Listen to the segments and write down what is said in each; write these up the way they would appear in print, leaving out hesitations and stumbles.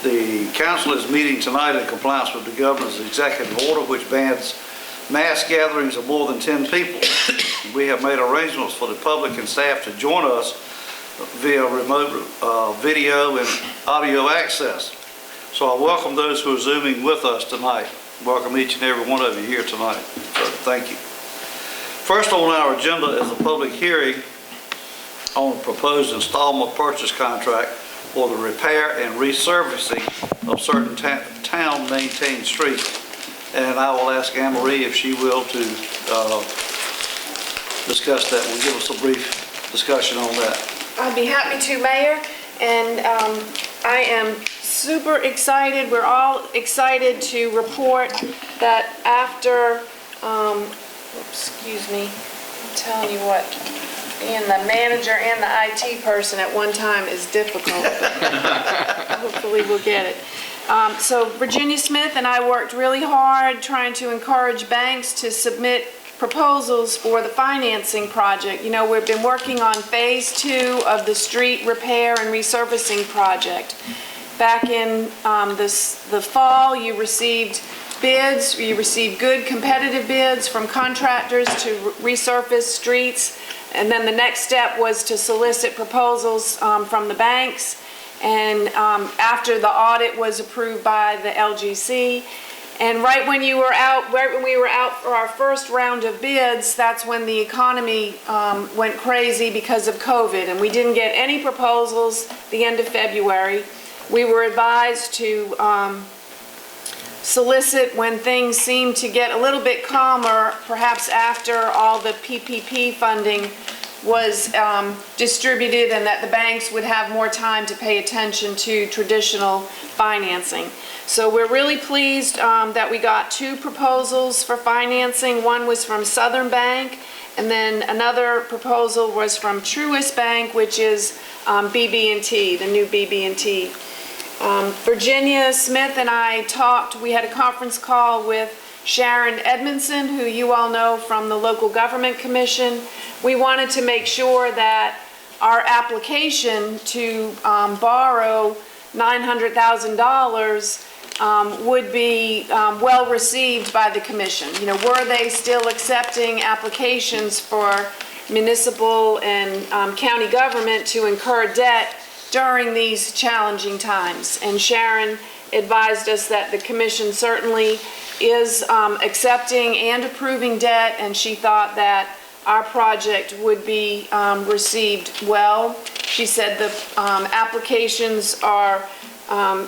The council is meeting tonight in compliance with the governor's executive order, which bans mass gatherings of more than 10 people. We have made arrangements for the public and staff to join us via remote video and audio access. So I welcome those who are Zooming with us tonight. Welcome each and every one of you here tonight. So thank you. First on our agenda is a public hearing on a proposed installment purchase contract for the repair and resurfacing of certain town-maintained streets. And I will ask Anne Marie if she will to discuss that. Will give us a brief discussion on that. I'd be happy to, Mayor. And I am super excited. We're all excited to report that after, excuse me, I'm telling you what, being the manager and the IT person at one time is difficult. Hopefully we'll get it. So Virginia Smith and I worked really hard trying to encourage banks to submit proposals for the financing project. You know, we've been working on phase 2 of the street repair and resurfacing project. Back in the fall, you received bids. You received good competitive bids from contractors to resurface streets. And then the next step was to solicit proposals from the banks. And after the audit was approved by the LGC, and right when we were out for our first round of bids, that's when the economy went crazy because of COVID, and we didn't get any proposals the end of February. We were advised to solicit when things seemed to get a little bit calmer, perhaps after all the PPP funding was distributed and that the banks would have more time to pay attention to traditional financing. So we're really pleased that we got 2 proposals for financing. One was from Southern Bank, and then another proposal was from Truist Bank, which is BB&T, the new BB&T. Virginia Smith and I talked, we had a conference call with Sharon Edmondson, who you all know from the Local Government Commission. We wanted to make sure that our application to borrow $900,000 would be well received by the commission. You know, were they still accepting applications for municipal and county government to incur debt during these challenging times? And Sharon advised us that the commission certainly is accepting and approving debt, and she thought that our project would be received well. She said the applications are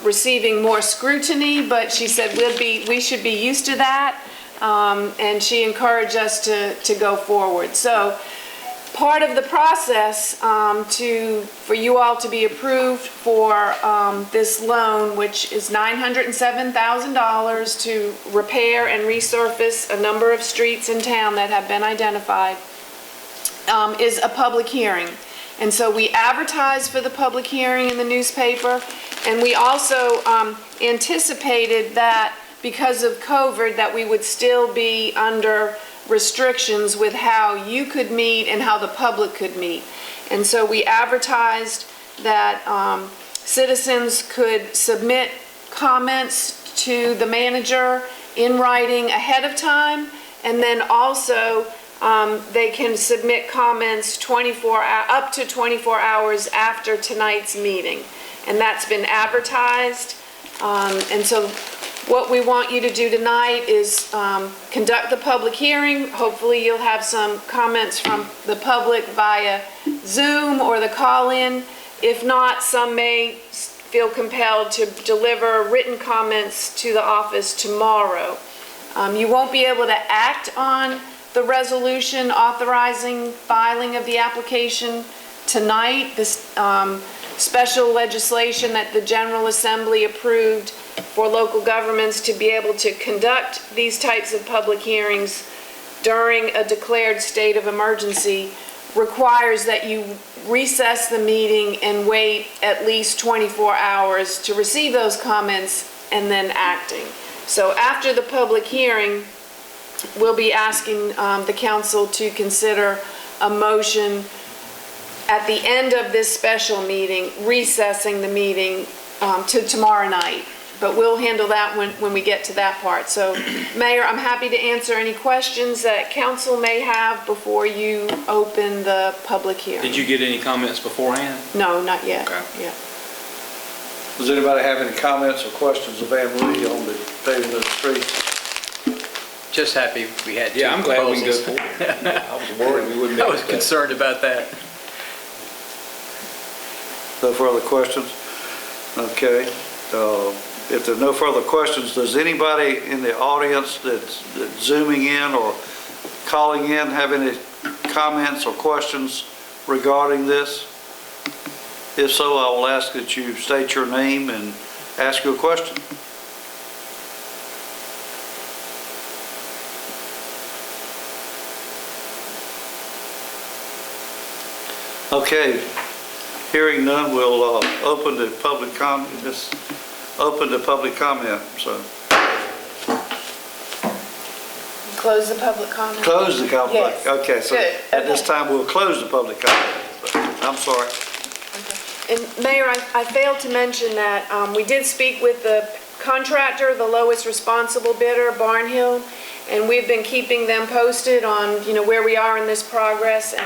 receiving more scrutiny, but she said we should be used to that, and she encouraged us to go forward. So part of the process for you all to be approved for this loan, which is $907,000 to repair and resurface a number of streets in town that have been identified, is a public hearing. And so we advertised for the public hearing in the newspaper, and we also anticipated that because of COVID that we would still be under restrictions with how you could meet and how the public could meet. And so we advertised that citizens could submit comments to the manager in writing ahead of time, and then also they can submit comments up to 24 hours after tonight's meeting. And that's been advertised. And so what we want you to do tonight is conduct the public hearing. Hopefully you'll have some comments from the public via Zoom or the call-in. If not, some may feel compelled to deliver written comments to the office tomorrow. You won't be able to act on the resolution authorizing filing of the application tonight. This special legislation that the General Assembly approved for local governments to be able to conduct these types of public hearings during a declared state of emergency requires that you recess the meeting and wait at least 24 hours to receive those comments and then acting. So after the public hearing, we'll be asking the council to consider a motion at the end of this special meeting, recessing the meeting to tomorrow night. But we'll handle that when we get to that part. So, Mayor, I'm happy to answer any questions that council may have before you open the public hearing. Did you get any comments beforehand? No, not yet. Okay. Yeah. Does anybody have any comments or questions of Anne Marie on the paving of the streets? Just happy we had two Yeah, I'm glad we can go proposals. forward. I was worried we wouldn't be I able was to. concerned about that. No further questions? Okay. If there are no further questions, does anybody in the audience that's zooming in or calling in have any comments or questions regarding this? If so, I will ask that you state your name and ask your question. Okay, hearing none, we'll open the public comment. Open the public comment. So Close the public comment? close the public. Yes. Okay, so Good. at this Okay. time we'll close the public comment. I'm sorry. And Mayor, I failed to mention that we did speak with the contractor, the lowest responsible bidder, Barnhill, and we've been keeping them posted on, where we are in this progress. And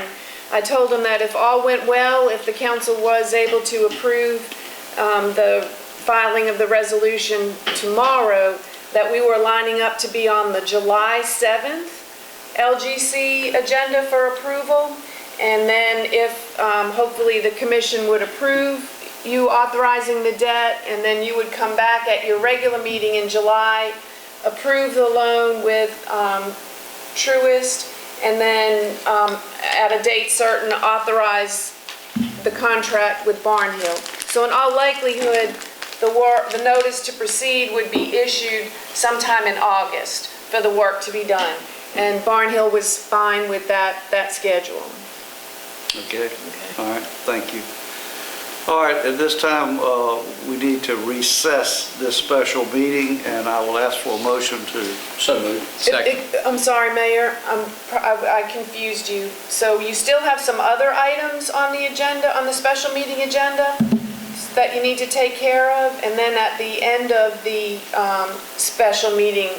I told them that if all went well, if the council was able to approve the filing of the resolution tomorrow, that we were lining up to be on the July 7th LGC agenda for approval. And then if hopefully the commission would approve you authorizing the debt, and then you would come back at your regular meeting in July, approve the loan with Truist, and then at a date certain, authorize the contract with Barnhill. So in all likelihood, the notice to proceed would be issued sometime in August for the work to be done. And Barnhill was fine with that schedule. Okay, all right, thank you. All right, at this time, we need to recess this special meeting, and I will ask for a motion to... So moved. Second. I'm sorry, Mayor, I confused you. So you still have some other items on the agenda, on the special meeting agenda, that you need to take care of, and then at the end of the special meeting,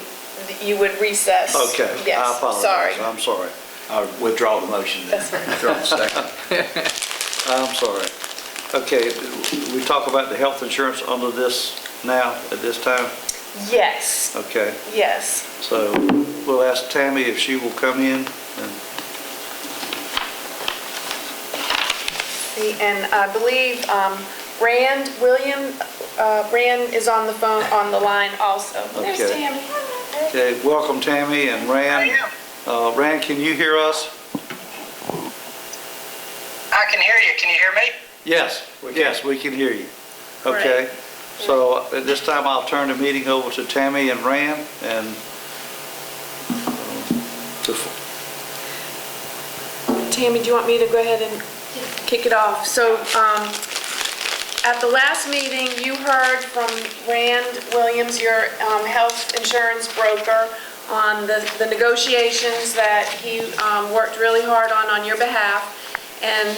you would recess. Okay, Yes, I apologize. sorry. I'm sorry. I'll withdraw the motion then. That's right. Withdraw the second. I'm sorry. Okay, we talk about the health insurance under this now, at this time? Yes, Okay, yes. so we'll ask Tammy if she will come in. And I believe Rand is on the phone, on the line also. There's Okay. Tammy. Okay, welcome Tammy and Rand. Rand, can you hear us? I can hear you. Can you hear me? Yes, yes, we can hear you. Okay, so at this time I'll turn the meeting over to Tammy and Rand and Tammy, do you want me to go ahead and kick it off? So, at the last meeting, you heard from Rand Williams, your health insurance broker, on the negotiations that he worked really hard on your behalf. And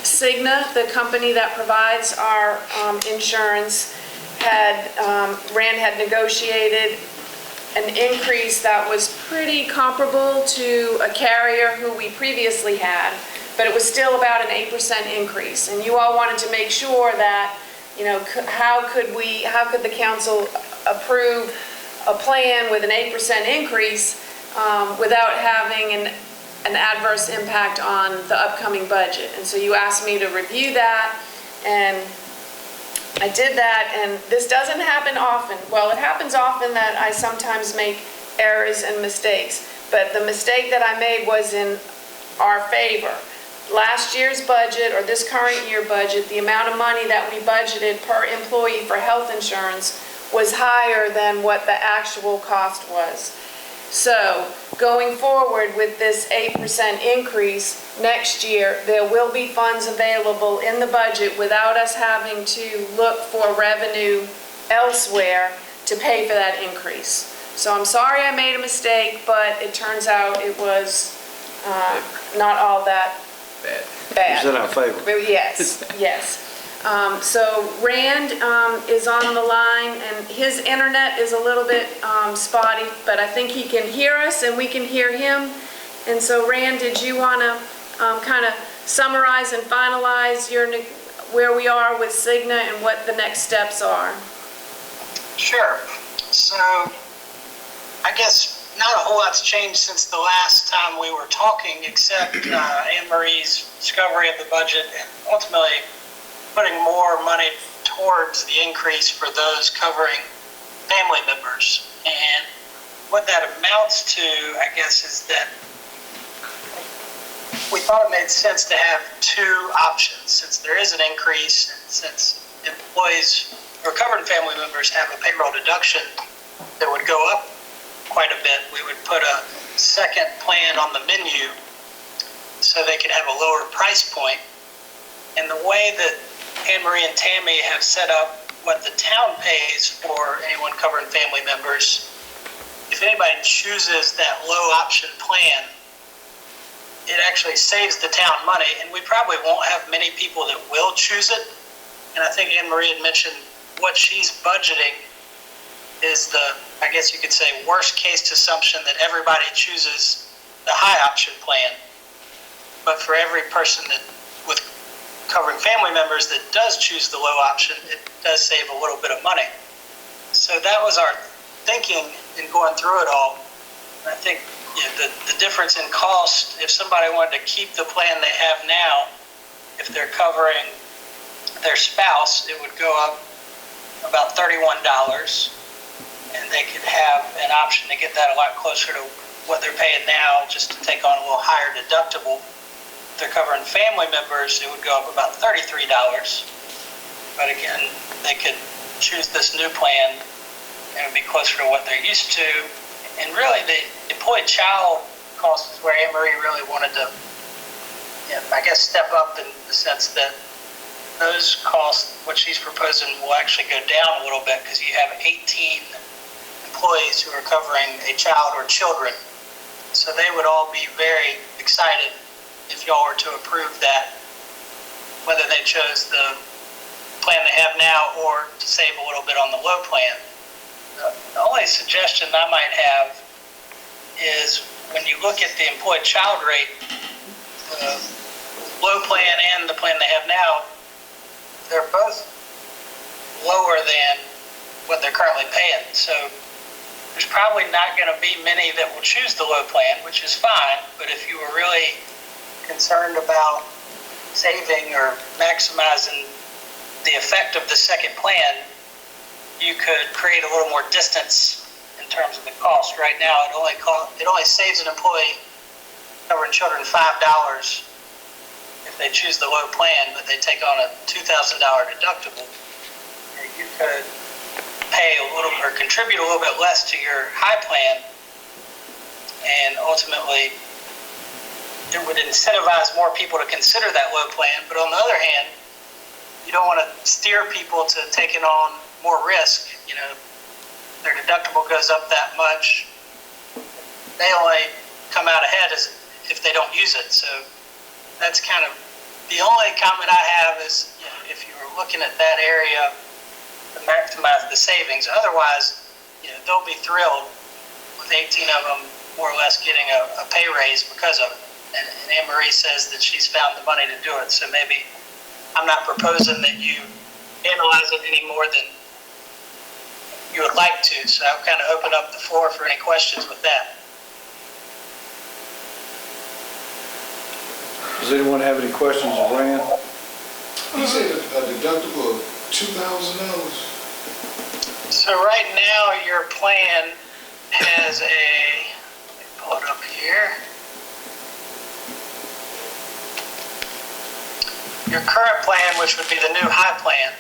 Cigna, the company that provides our insurance, Rand had negotiated an increase that was pretty comparable to a carrier who we previously had, but it was still about an 8% increase. And you all wanted to make sure that, how could the council approve a plan with an 8% increase without having an adverse impact on the upcoming budget. And so you asked me to review that, and I did that, and this doesn't happen often. Well, it happens often that I sometimes make errors and mistakes, but the mistake that I made was in our favor. Last year's budget, or this current year budget, the amount of money that we budgeted per employee for health insurance was higher than what the actual cost was. So, going forward with this 8% increase next year, there will be funds available in the budget without us having to look for revenue elsewhere to pay for that increase. So I'm sorry I made a mistake, but it turns out it was not all that bad. is in our favor. Yes, yes. So Rand is on the line, and his internet is a little bit spotty, but I think he can hear us and we can hear him. And so Rand, did you want to kind of summarize and finalize where we are with Cigna and what the next steps are? Sure. So I guess not a whole lot's changed since the last time we were talking, except Anne Marie's discovery of the budget and ultimately putting more money towards the increase for those covering family members. And what that amounts to, I guess, is that we thought it made sense to have two options. Since there is an increase, and since employees or covered family members have a payroll deduction that would go up quite a bit, we would put a second plan on the menu so they could have a lower price point. And the way that Anne Marie and Tammy have set up what the town pays for anyone covering family members, if anybody chooses that low option plan, it actually saves the town money, and we probably won't have many people that will choose it. And I think Anne Marie had mentioned what she's budgeting is the, I guess you could say, worst case assumption that everybody chooses the high option plan. But for every person that with covering family members that does choose the low option, it does save a little bit of money. So that was our thinking in going through it all. And I think the difference in cost, if somebody wanted to keep the plan they have now, if they're covering their spouse, it would go up about $31, and they could have an option to get that a lot closer to what they're paying now, just to take on a little higher deductible. If they're covering family members, it would go up about $33. But again, they could choose this new plan, and it would be closer to what they're used to. And really, the employee child cost is where Anne Marie really wanted to, I guess, step up in the sense that those costs, what she's proposing, will actually go down a little bit because you have 18 employees who are covering a child or children. So they would all be very excited if y'all were to approve that, whether they chose the plan they have now or to save a little bit on the low plan. The only suggestion I might have is when you look at the employed child rate, the low plan and the plan they have now, they're both lower than what they're currently paying. So there's probably not going to be many that will choose the low plan, which is fine. But if you were really concerned about saving or maximizing the effect of the second plan, you could create a little more distance in terms of the cost. Right now, it only saves an employee covering children $5 if they choose the low plan, but they take on a $2,000 deductible. You could pay a little or contribute a little bit less to your high plan, and ultimately it would incentivize more people to consider that low plan. But on the other hand, you don't want to steer people to taking on more risk. Their deductible goes up that much. They only come out ahead as if they don't use it. So that's kind of the only comment I have is, if you were looking at that area to maximize the savings. Otherwise, they'll be thrilled with 18 of them more or less getting a pay raise because of it. And Anne Marie says that she's found the money to do it. So maybe I'm not proposing that you analyze it any more than you would like to. So I'll kind of open up the floor for any questions with that. Does anyone have any questions of Rand? You said a deductible of $2,000. So right now your plan has let me pull it up here. Your current plan, which would be the new high plan,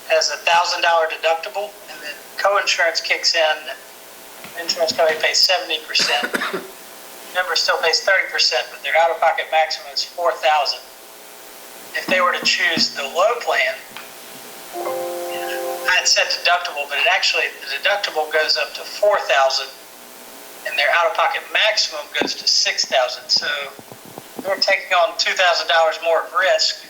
has a $1,000 deductible, and then co-insurance kicks in. Insurance company pays 70%. Member still pays 30%, but their out-of-pocket maximum is $4,000. If they were to choose the low plan, I'd set deductible, but the deductible goes up to $4,000, and their out-of-pocket maximum goes to $6,000. So they're taking on $2,000 more of risk,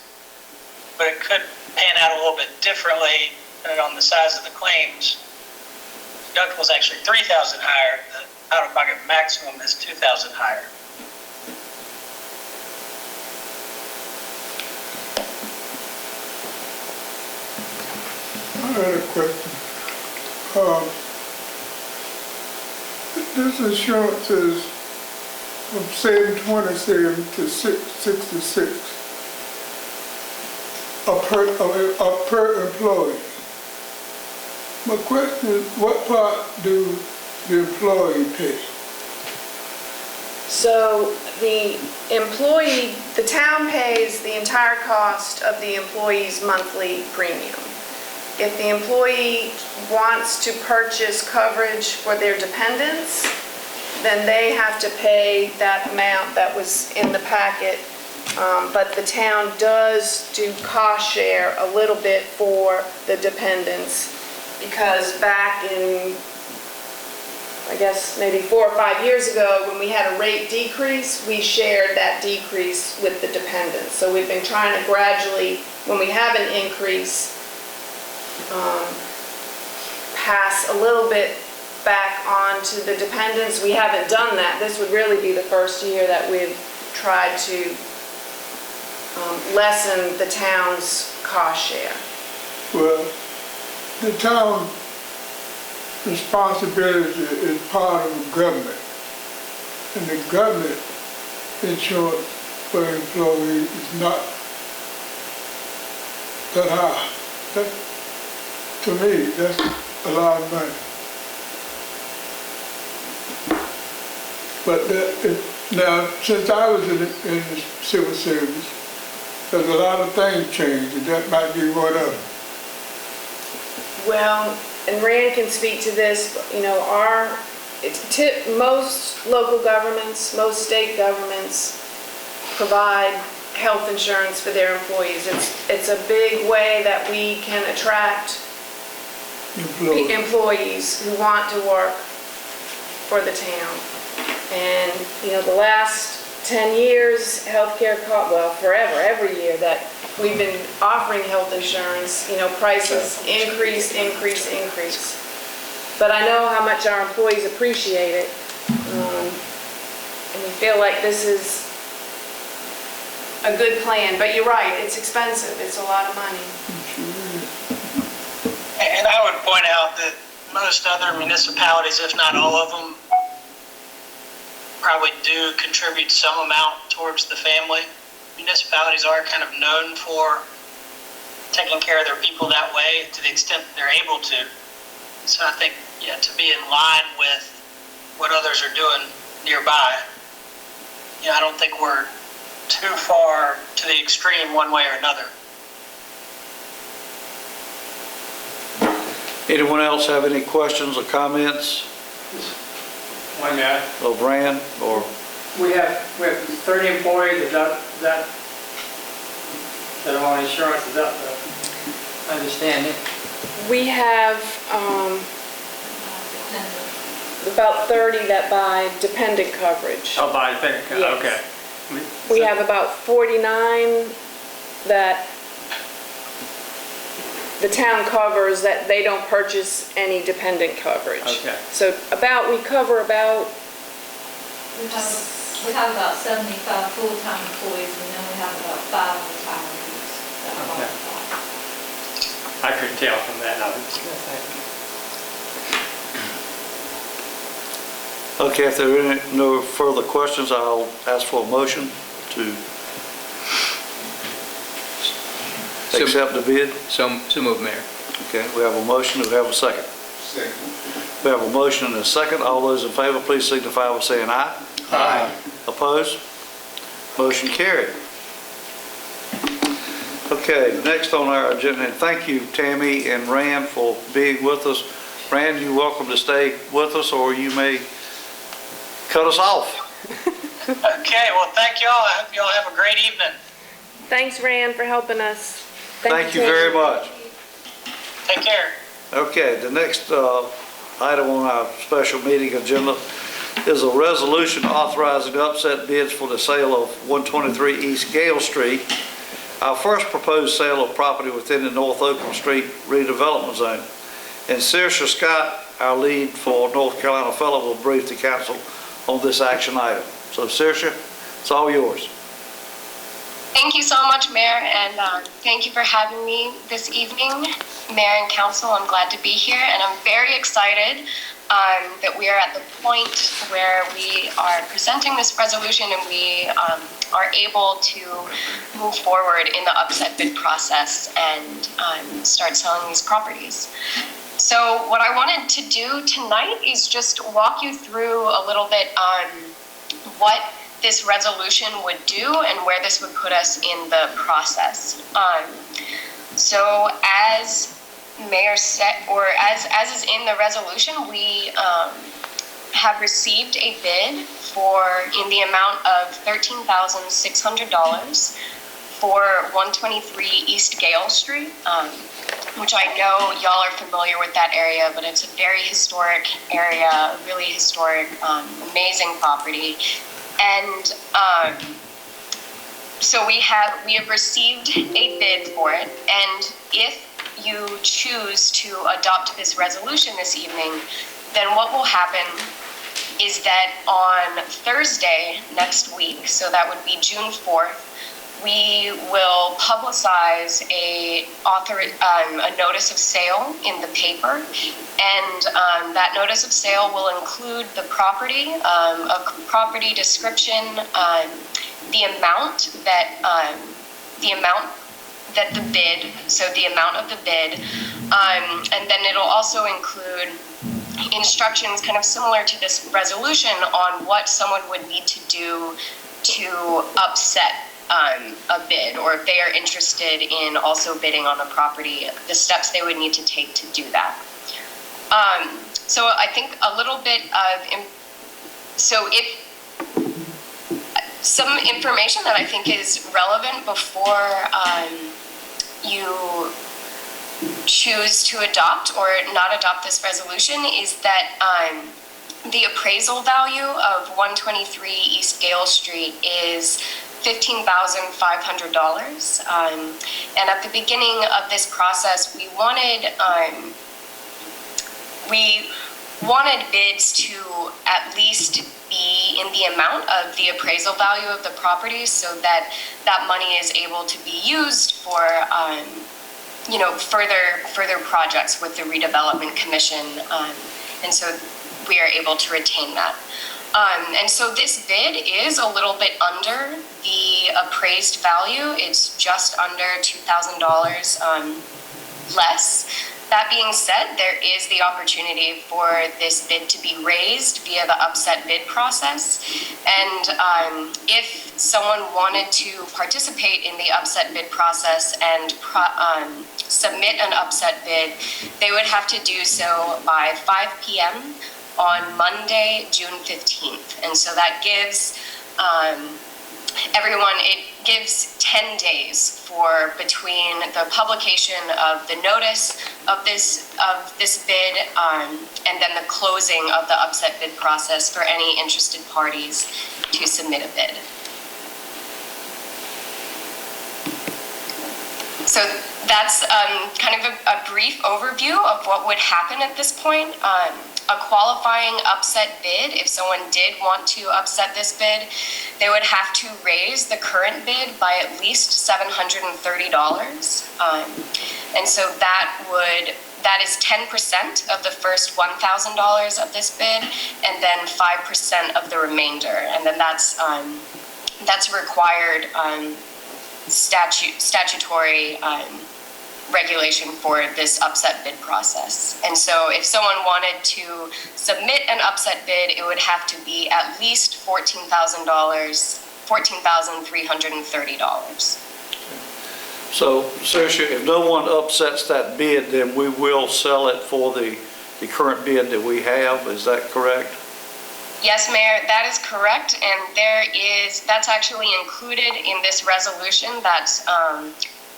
but it could paying out a little bit differently depending on the size of the claims. Deductible is actually $3,000 higher. The out-of-pocket maximum is $2,000 higher. I had a question. This insurance is from 727 to 666 per employee. My question is, what part do the employee pay? So the employee, the town pays the entire cost of the employee's monthly premium. If the employee wants to purchase coverage for their dependents, then they have to pay that amount that was in the packet. But the town does do cost share a little bit for the dependents, because back in, I guess, maybe 4 or 5 years ago, when we had a rate decrease, we shared that decrease with the dependents. So we've been trying to gradually, when we have an increase, pass a little bit back on to the dependents. We haven't done that. This would really be the first year that we've tried to lessen the town's cost share. Well, the town responsibility is part of the government. And the government insurance for employees is not that high. To me, that's a lot of money. But now, since I was in the civil service, there's a lot of things changed, and that might be one of them. Well, and Rand can speak to this, but, you know, most local governments, most state governments provide health insurance for their employees. It's a big way that we can attract employees who want to work for the town. And, you know, the last 10 years, healthcare forever, every year that we've been offering health insurance, you know, prices increase. But I know how much our employees appreciate it. And we feel like this is a good plan. But you're right, it's expensive. It's a lot of money. And I would point out that most other municipalities, if not all of them, probably do contribute some amount towards the family. Municipalities are kind of known for taking care of their people that way to the extent that they're able to. So I think, yeah, to be in line with what others are doing nearby, you know, I don't think we're too far to the extreme one way or another. Anyone else have any questions or comments One minute. of Rand or? We have 30 employees, is that are on insurance, is that the understanding? We have about 30 that buy dependent coverage. Oh, by dependent, Yes. okay. We have about 49 that the town covers that they don't purchase any dependent coverage. Okay. So we cover about, We have about 75 full-time employees, and then we have about 5 retirees that Okay. qualify. I couldn't tell from that. I was just gonna say. Okay, if there are no further questions, I'll ask for a motion to accept the bid. So move, Mayor. Okay, we have a motion, do we have a second? Second. We have a motion and a second. All those in favor, please signify by saying aye. Aye. Opposed? Motion carried. Okay, next on our agenda, and thank you, Tammy and Rand, for being with us. Rand, you're welcome to stay with us, or you may cut us off. Okay, well, thank y'all. I hope y'all have a great evening. thanks Rand for helping us. Thank you very much. Take care. Okay, the next item on our special meeting agenda is a resolution authorizing upset bids for the sale of 123 East Gale Street. our first proposed sale of property within the North Oakland Street redevelopment zone. And Saoirse Scott, our lead for North Carolina Fellow, will brief the council on this action item. So Saoirse, it's all yours. Thank you so much, Mayor, and thank you for having me this evening. Mayor and Council, I'm glad to be here, and I'm very excited that we are at the point where we are presenting this resolution and we are able to move forward in the upset bid process and start selling these properties. So what I wanted to do tonight is just walk you through a little bit on what this resolution would do and where this would put us in the process. So as Mayor said, or as is in the resolution, we have received a bid in the amount of $13,600 for 123 East Gale Street, which I know y'all are familiar with that area, but it's a very historic area, really historic, amazing property. And so we have received a bid for it, and if you choose to adopt this resolution this evening, then what will happen is that on Thursday next week, so that would be June 4th, we will publicize a notice of sale in the paper, and that notice of sale will include the property, a property description, the amount of the bid, and then it'll also include instructions kind of similar to this resolution on what someone would need to do to upset a bid, or if they are interested in also bidding on the property, the steps they would need to take to do that. So I think a little bit of, some information that I think is relevant before you choose to adopt or not adopt this resolution is that the appraisal value of 123 East Gale Street is $15,500. And at the beginning of this process, we wanted bids to at least be in the amount of the appraisal value of the property, so that that money is able to be used for further projects with the redevelopment commission, and so we are able to retain that. And so this bid is a little bit under the appraised value. It's just under $2,000 less. That being said, there is the opportunity for this bid to be raised via the upset bid process. And if someone wanted to participate in the upset bid process and submit an upset bid, they would have to do so by 5 p.m. on Monday, June 15th. And so that gives it gives 10 days between the publication of the notice of this bid and then the closing of the upset bid process for any interested parties to submit a bid. So that's kind of a brief overview of what would happen at this point. A qualifying upset bid, if someone did want to upset this bid, they would have to raise the current bid by at least $730. And so that is 10% of the first $1,000 of this bid, and then 5% of the remainder. And then that's required statutory regulation for this upset bid process. And so if someone wanted to submit an upset bid, it would have to be at least $14,330. So, Saoirse, if no one upsets that bid, then we will sell it for the current bid that we have. Is that correct? Yes, Mayor, that is correct. And that's actually included in this resolution. That's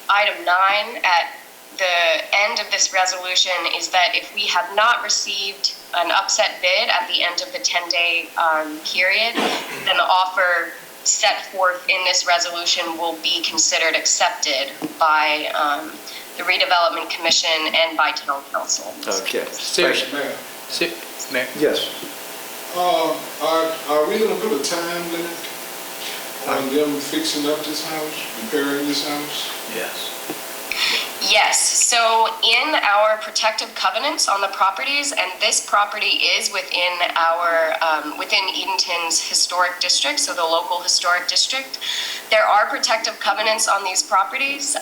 item 9 at the end of this resolution, is that if we have not received an upset bid at the end of the 10-day period, then the offer set forth in this resolution will be considered accepted by the Redevelopment Commission and by Town Council. Okay. Seriously, Mayor, Mayor. Yes. are we gonna put a time limit on them fixing up this house, repairing this house? Yes. Yes, so in our protective covenants on the properties, and this property is within within Edenton's historic district, so the local historic district, there are protective covenants on these properties,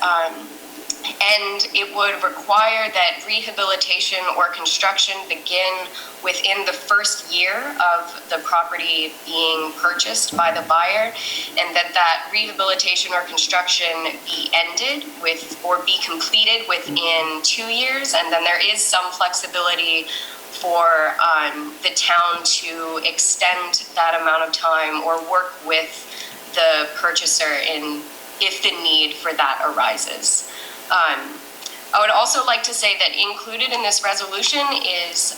and it would require that rehabilitation or construction begin within the first year of the property being purchased by the buyer, and that rehabilitation or construction be ended with, or be completed within 2 years, and then there is some flexibility for the town to extend that amount of time or work with the purchaser if the need for that arises. I would also like to say that included in this resolution is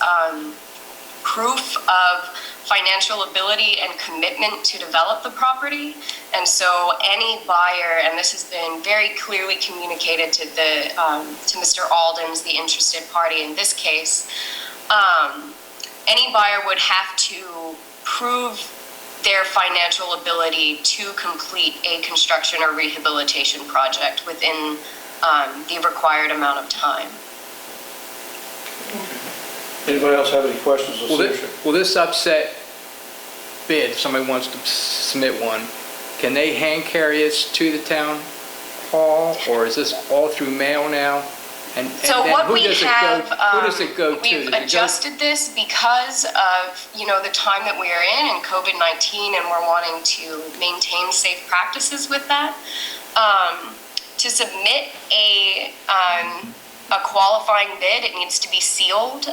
proof of financial ability and commitment to develop the property. And so any buyer, and this has been very clearly communicated to Mr. Alden's, the interested party in this case, any buyer would have to prove their financial ability to complete a construction or rehabilitation project within the required amount of time. Anybody else have any questions of Cedric? Will this upset bid, if somebody wants to submit one, can they hand carry this to the town hall, or is this all through mail now? And So then what who we does it have, go, who does it go to? we've Does it go- adjusted this because of, the time that we are in and COVID-19, and we're wanting to maintain safe practices with that. To submit a qualifying bid, it needs to be sealed.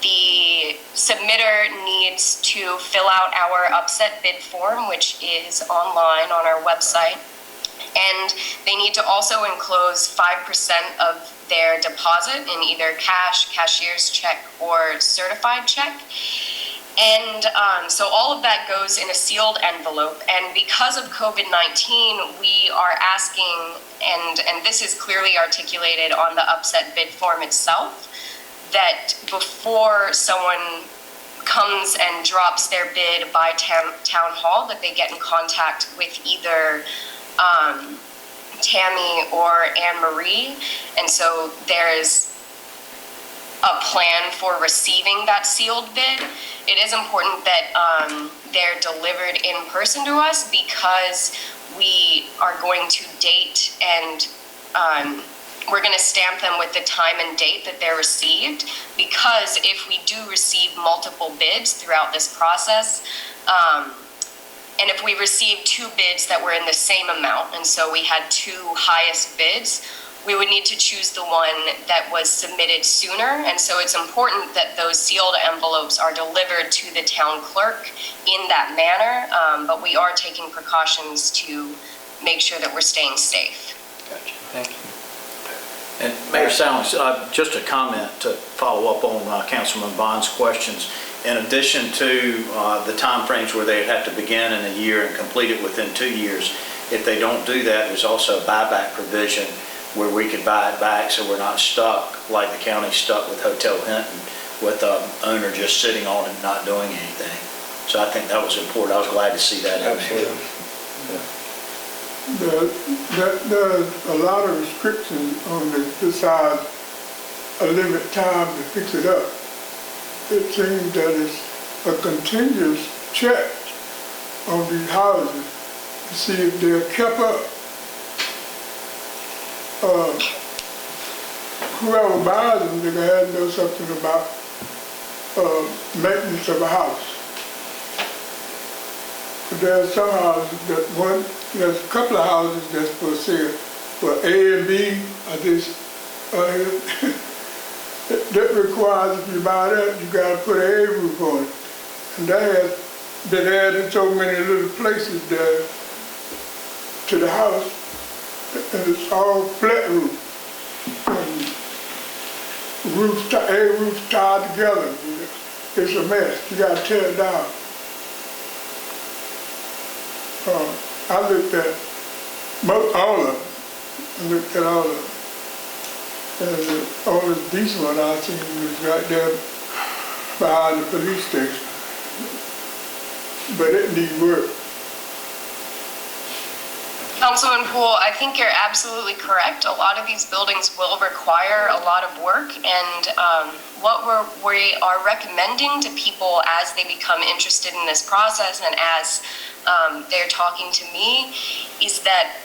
The submitter needs to fill out our upset bid form, which is online on our website. And they need to also enclose 5% of their deposit in either cash, cashier's check, or certified check. And so all of that goes in a sealed envelope. And because of COVID-19, we are asking, and this is clearly articulated on the upset bid form itself, that before someone comes and drops their bid by town hall, that they get in contact with either Tammy or Anne Marie. And so there's a plan for receiving that sealed bid. It is important that they're delivered in person to us, because we are going to date and we're going to stamp them with the time and date that they're received, because if we do receive multiple bids throughout this process, and if we received 2 bids that were in the same amount, and so we had 2 highest bids, we would need to choose the one that was submitted sooner. And so it's important that those sealed envelopes are delivered to the town clerk in that manner, but we are taking precautions to make sure that we're staying safe. Gotcha. Thank you. And Mayor Sallings, just a comment to follow up on Councilman Bond's questions. In addition to the timeframes where they'd have to begin in a year and complete it within 2 years, if they don't do that, there's also a buyback provision where we could buy it back, so we're not stuck like the county's stuck with Hotel Hinton, with the owner just sitting on it, not doing anything. So I think that was important. I was glad to see that. Absolutely. There's a lot of restrictions on this besides a limit time to fix it up. It seems that it's a continuous check on these houses to see if they're kept up. Whoever buys them, they're gonna have to know something about maintenance of a house. But there's some houses there's a couple of houses that's for sale, for A and B, that requires, if you buy that, you gotta put an A roof on it. And that has been added so many little places there to the house, and it's all flat roof. And roofs tied together. You know, it's a mess. You gotta tear it down. I looked at all of them. I looked at all of them. And the only decent one I seen was right there behind the police station. But it needs work. Councilman Poole, I think you're absolutely correct. A lot of these buildings will require a lot of work, and what we are recommending to people as they become interested in this process and as they're talking to me is that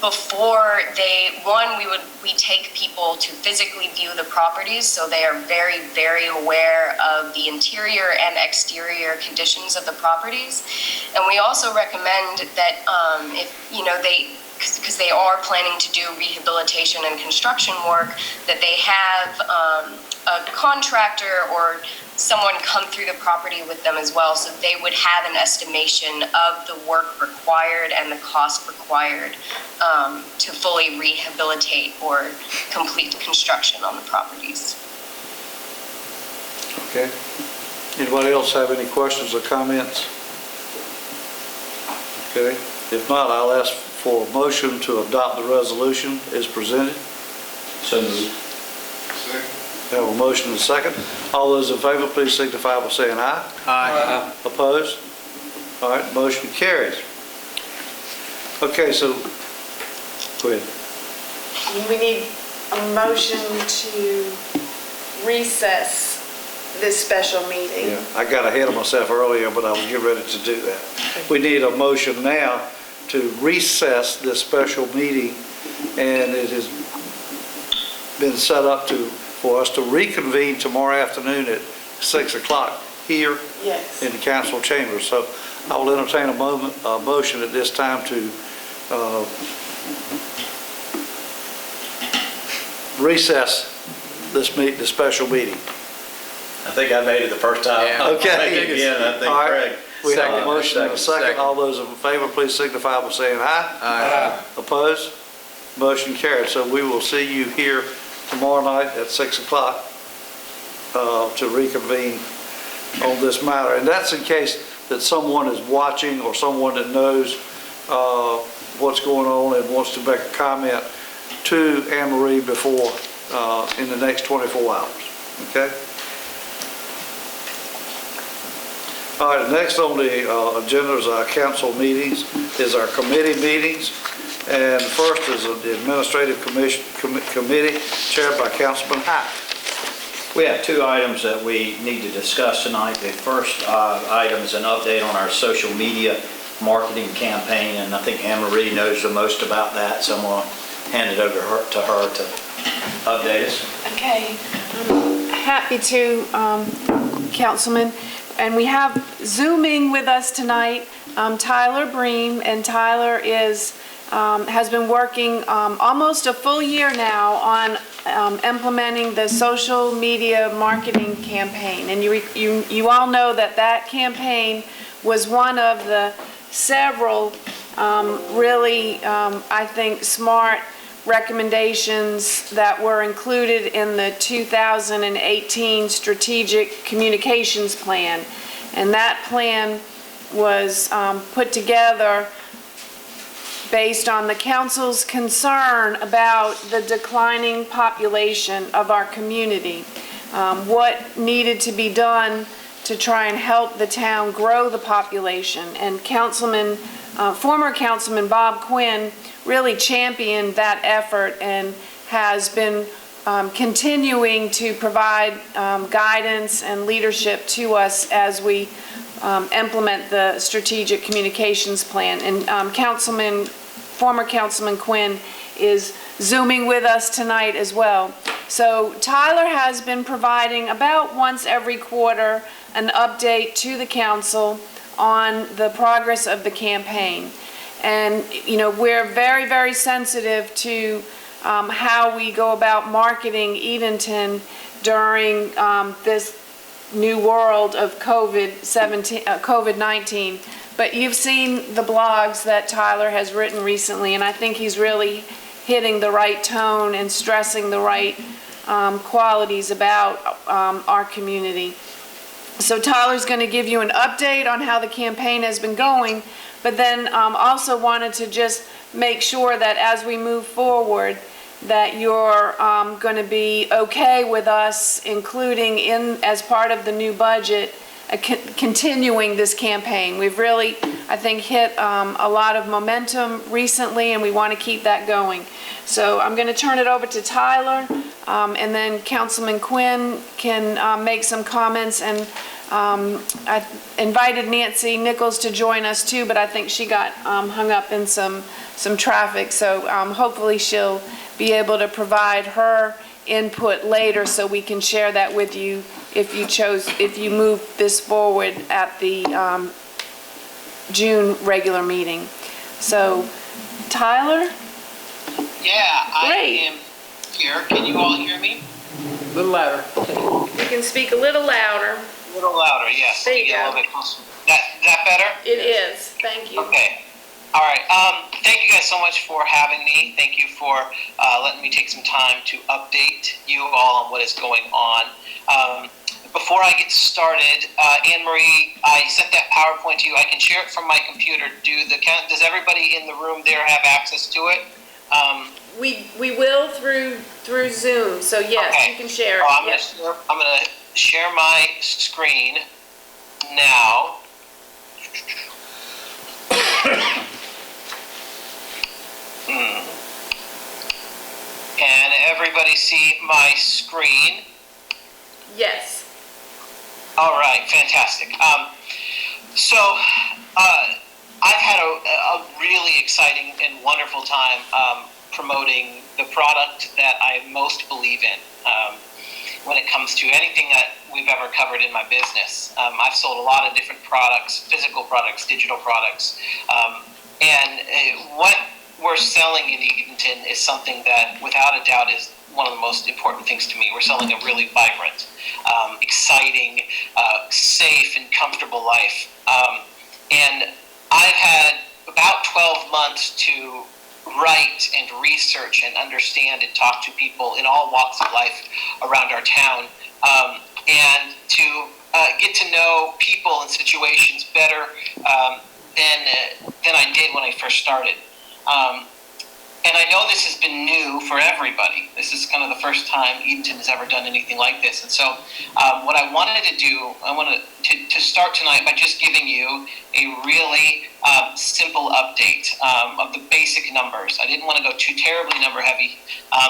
before we take people to physically view the properties so they are very, very aware of the interior and exterior conditions of the properties. And we also recommend that because they are planning to do rehabilitation and construction work, that they have a contractor or someone come through the property with them as well, so they would have an estimation of the work required and the cost required to fully rehabilitate or complete construction on the properties. Okay. Anybody else have any questions or comments? Okay. If not, I'll ask for a motion to adopt the resolution as presented. So moved. Second. We have a motion and a second. All those in favor, please signify by saying aye. Aye. Opposed? All right, motion carries. Okay, so, go ahead. We need a motion to recess this special meeting. Yeah, I got ahead of myself earlier, but I was getting ready to do that. We need a motion now to recess this special meeting, and it has been set up for us to reconvene tomorrow afternoon at 6 o'clock here Yes. in the council chambers. So I will entertain a motion at this time to recess this special meeting. I think I made it the first time. Yeah. Okay. I'll make it again, I think All right. Craig. We have a Second. motion and a second. Second. All those in favor, please signify by saying aye. Aye. Opposed? Motion carried. So we will see you here tomorrow night at 6 o'clock to reconvene on this matter. And that's in case that someone is watching or someone that knows what's going on and wants to make a comment to Anne Marie before in the next 24 hours. Okay? All right, next on the agenda is our council meetings, is our committee meetings. And first is the Administrative Committee chaired by Councilman Hyatt. We have two items that we need to discuss tonight. The first item is an update on our social media marketing campaign, and I think Anne Marie knows the most about that, so I'm going to hand it over to her to update us. Okay, I'm happy to, Councilman. And we have Zooming with us tonight, Tyler Bream, and Tyler has been working almost a full year now on implementing the social media marketing campaign. And you all know that campaign was one of the several really, I think, smart recommendations that were included in the 2018 Strategic Communications Plan. And that plan was put together based on the council's concern about the declining population of our community, what needed to be done to try and help the town grow the population. And former Councilman Bob Quinn really championed that effort and has been continuing to provide guidance and leadership to us as we implement the Strategic Communications Plan. And former Councilman Quinn is Zooming with us tonight as well. So Tyler has been providing about once every quarter an update to the council on the progress of the campaign. And, we're very, very sensitive to how we go about marketing Edenton during this new world of COVID-19. But you've seen the blogs that Tyler has written recently, and I think he's really hitting the right tone and stressing the right qualities about our community. So Tyler's going to give you an update on how the campaign has been going, but then also wanted to just make sure that as we move forward, that you're going to be okay with us including in, as part of the new budget, continuing this campaign. We've really, I think, hit a lot of momentum recently, and we want to keep that going. So I'm going to turn it over to Tyler, and then Councilman Quinn can make some comments. And I invited Nancy Nichols to join us too, but I think she got hung up in some traffic. So hopefully she'll be able to provide her input later so we can share that with you if you move this forward at the June regular meeting. So, Tyler? Yeah, Great. I am here. Can you all hear me? A little louder. You can speak a little louder. A little louder, yes. There you Get a go. little bit closer. That better? It is. Thank you. Okay. All right. Thank you guys so much for having me. Thank you for letting me take some time to update you all on what is going on. Before I get started, Anne Marie, I sent that PowerPoint to you. I can share it from my computer. Does everybody in the room there have access to it? We will through Zoom. So yes, okay. you can share it. I'm gonna share my screen now. Can everybody see my screen? Yes. All right, fantastic. I've had a really exciting and wonderful time promoting the product that I most believe in when it comes to anything that we've ever covered in my business. I've sold a lot of different products, physical products, digital products, and what we're selling in Edenton is something that, without a doubt, is one of the most important things to me. We're selling a really vibrant, exciting, safe, and comfortable life. And I've had about 12 months to write and research and understand and talk to people in all walks of life around our town, and to get to know people and situations better than I did when I first started. And I know this has been new for everybody. This is kind of the first time Edenton has ever done anything like this. And so what I wanted to do, I wanted to start tonight by just giving you a really simple update of the basic numbers. I didn't want to go too terribly number heavy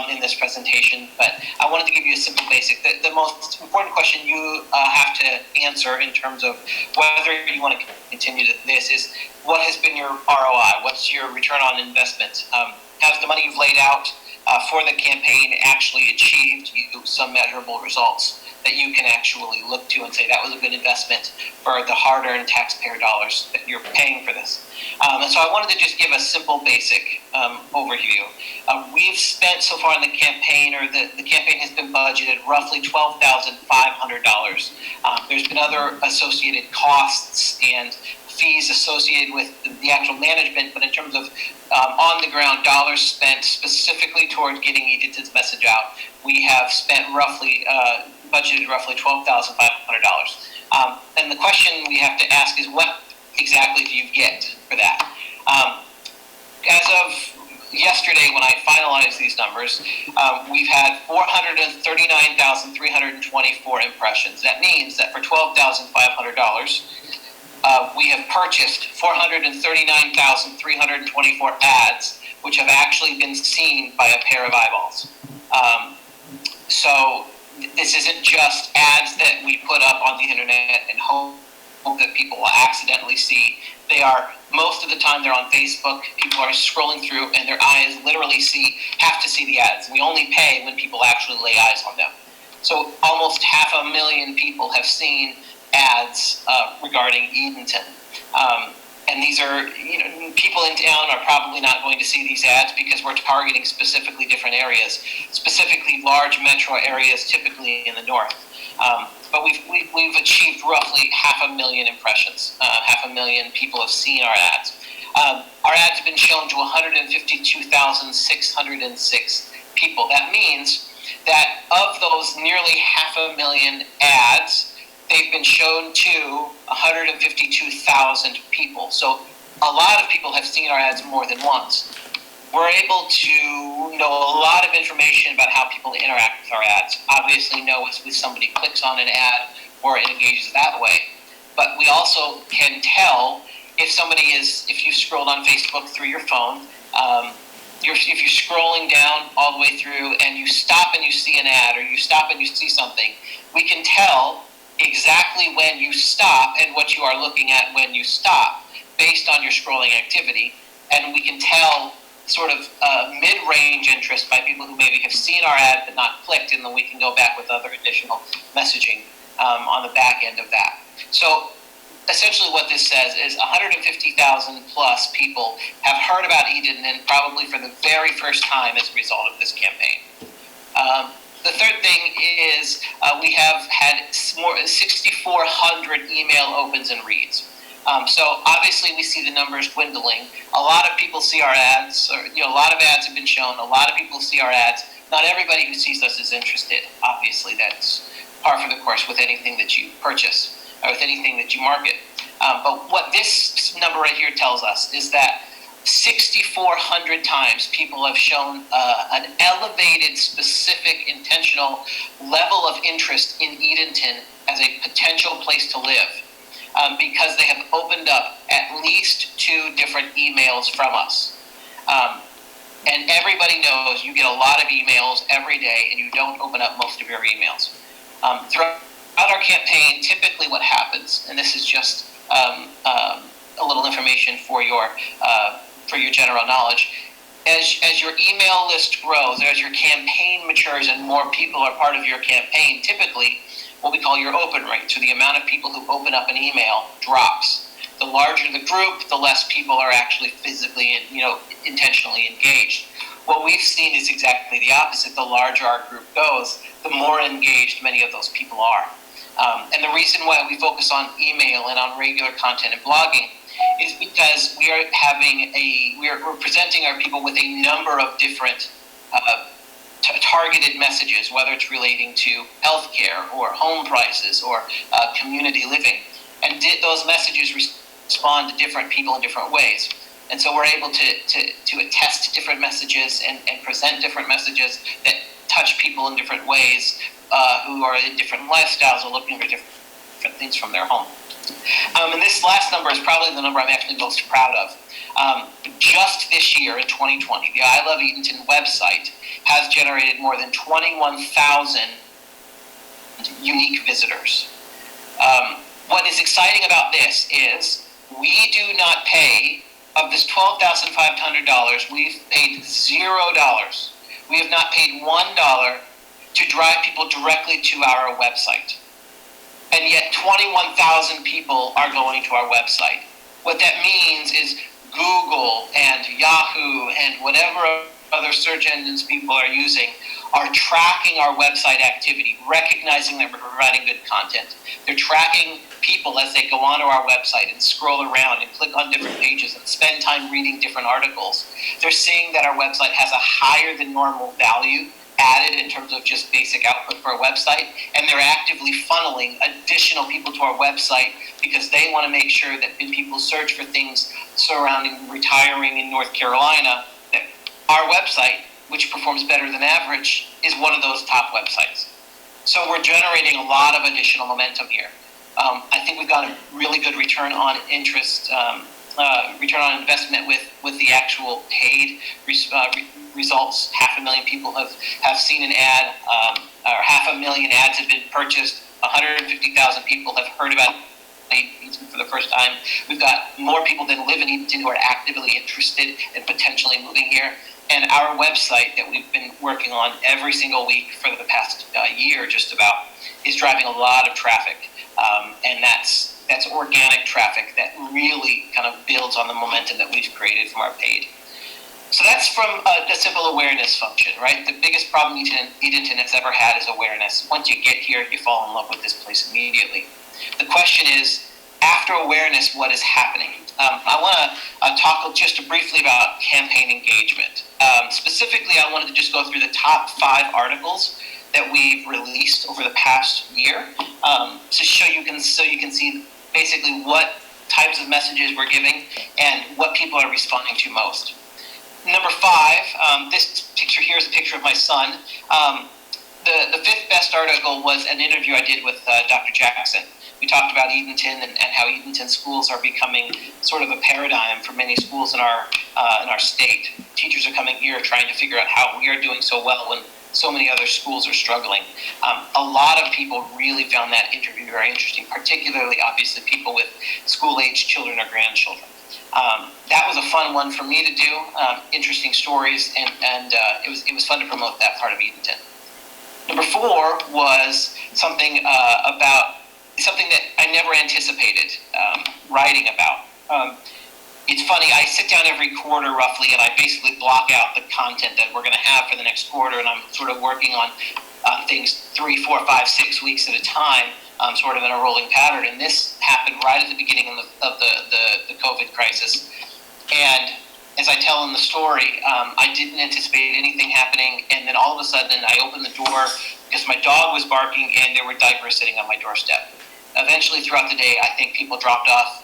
in this presentation, but I wanted to give you a simple basic. The most important question you have to answer in terms of whether you want to continue this is, what has been your ROI? What's your return on investment? Has the money you've laid out for the campaign actually achieved you some measurable results that you can actually look to and say that was a good investment for the hard-earned taxpayer dollars that you're paying for this? And so I wanted to just give a simple, basic overview. We've spent so far in the campaign, or the campaign has been budgeted roughly $12,500. There's been other associated costs and fees associated with the actual management, but in terms of on-the-ground dollars spent specifically towards getting Edenton's message out, we have spent roughly, budgeted roughly $12,500. And the question we have to ask is, what exactly do you get for that? As of yesterday, when I finalized these numbers, we've had 439,324 impressions. That means that for $12,500, we have purchased 439,324 ads, which have actually been seen by a pair of eyeballs. So this isn't just ads that we put up on the internet and hope that people will accidentally see. They are, most of the time they're on Facebook. People are scrolling through and their eyes literally have to see the ads. We only pay when people actually lay eyes on them. So almost 500,000 people have seen ads regarding Edenton. And these are, people in town are probably not going to see these ads because we're targeting specifically different areas, specifically large metro areas, typically in the north. But we've achieved roughly 500,000 impressions. 500,000 people have seen our ads. Our ads have been shown to 152,606 people. That means that of those nearly 500,000 ads, they've been shown to 152,000 people. So a lot of people have seen our ads more than once. We're able to know a lot of information about how people interact with our ads. Obviously know if somebody clicks on an ad or engages that way. But we also can tell if you've scrolled on Facebook through your phone, if you're scrolling down all the way through and you stop and you see an ad, or you stop and you see something, we can tell exactly when you stop and what you are looking at when you stop based on your scrolling activity. And we can tell sort of mid-range interest by people who maybe have seen our ad but not clicked, and then we can go back with other additional messaging on the back end of that. So essentially what this says is 150,000 plus people have heard about Edenton probably for the very first time as a result of this campaign. The third thing is we have had more 6,400 email opens and reads. So obviously we see the numbers dwindling. A lot of people see our ads, or, a lot of ads have been shown. A lot of people see our ads. Not everybody who sees us is interested. Obviously, that's par for the course with anything that you purchase or with anything that you market. But what this number right here tells us is that 6,400 times people have shown an elevated, specific, intentional level of interest in Edenton as a potential place to live. Because they have opened up at least 2 different emails from us. And everybody knows you get a lot of emails every day and you don't open up most of your emails. Throughout our campaign, typically what happens, and this is just a little information for your general knowledge, as your email list grows, as your campaign matures and more people are part of your campaign, typically what we call your open rate, so the amount of people who open up an email drops. The larger the group, the less people are actually physically and intentionally engaged. What we've seen is exactly the opposite. The larger our group goes, the more engaged many of those people are. And the reason why we focus on email and on regular content and blogging is because we're presenting our people with a number of different targeted messages, whether it's relating to healthcare or home prices or community living. And those messages respond to different people in different ways. And so we're able to attest different messages and present different messages that touch people in different ways who are in different lifestyles or looking for different things from their home. And this last number is probably the number I'm actually most proud of. Just this year in 2020, the I Love Edenton website has generated more than 21,000 unique visitors. What is exciting about this is we do not pay, of this $12,500, we've paid $0. We have not paid $1 to drive people directly to our website. And yet 21,000 people are going to our website. What that means is Google and Yahoo and whatever other search engines people are using are tracking our website activity, recognizing that we're providing good content. They're tracking people as they go onto our website and scroll around and click on different pages and spend time reading different articles. They're seeing that our website has a higher than normal value added in terms of just basic output for a website, and they're actively funneling additional people to our website because they want to make sure that when people search for things surrounding retiring in North Carolina, that our website, which performs better than average, is one of those top websites. So we're generating a lot of additional momentum here. I think we've got a really good return on interest, return on investment with the actual paid results. 500,000 people have seen an ad, or 500,000 ads have been purchased. 150,000 people have heard about Edenton for the first time. We've got more people that live in Edenton who are actively interested in potentially moving here. And our website that we've been working on every single week for the past year just about is driving a lot of traffic. And that's organic traffic that really kind of builds on the momentum that we've created from our paid. So that's from a simple awareness function, right? The biggest problem Edenton has ever had is awareness. Once you get here, you fall in love with this place immediately. The question is, after awareness, what is happening? I want to talk just briefly about campaign engagement. Specifically, I wanted to just go through the top 5 articles that we've released over the past year so you can see basically what types of messages we're giving and what people are responding to most. Number 5, this picture here is a picture of my son. The 5th best article was an interview I did with Dr. Jackson. We talked about Edenton and how Edenton schools are becoming sort of a paradigm for many schools in our state. Teachers are coming here trying to figure out how we are doing so well when so many other schools are struggling. A lot of people really found that interview very interesting, particularly, obviously, people with school-age children or grandchildren. That was a fun one for me to do, interesting stories, and it was fun to promote that part of Edenton. Number 4 was something something that I never anticipated writing about. It's funny, I sit down every quarter roughly and I basically block out the content that we're going to have for the next quarter, and I'm sort of working on things 3, 4, 5, 6 weeks at a time, sort of in a rolling pattern. And this happened right at the beginning of the COVID crisis. And as I tell in the story, I didn't anticipate anything happening, and then all of a sudden I opened the door because my dog was barking and there were diapers sitting on my doorstep. Eventually throughout the day, I think people dropped off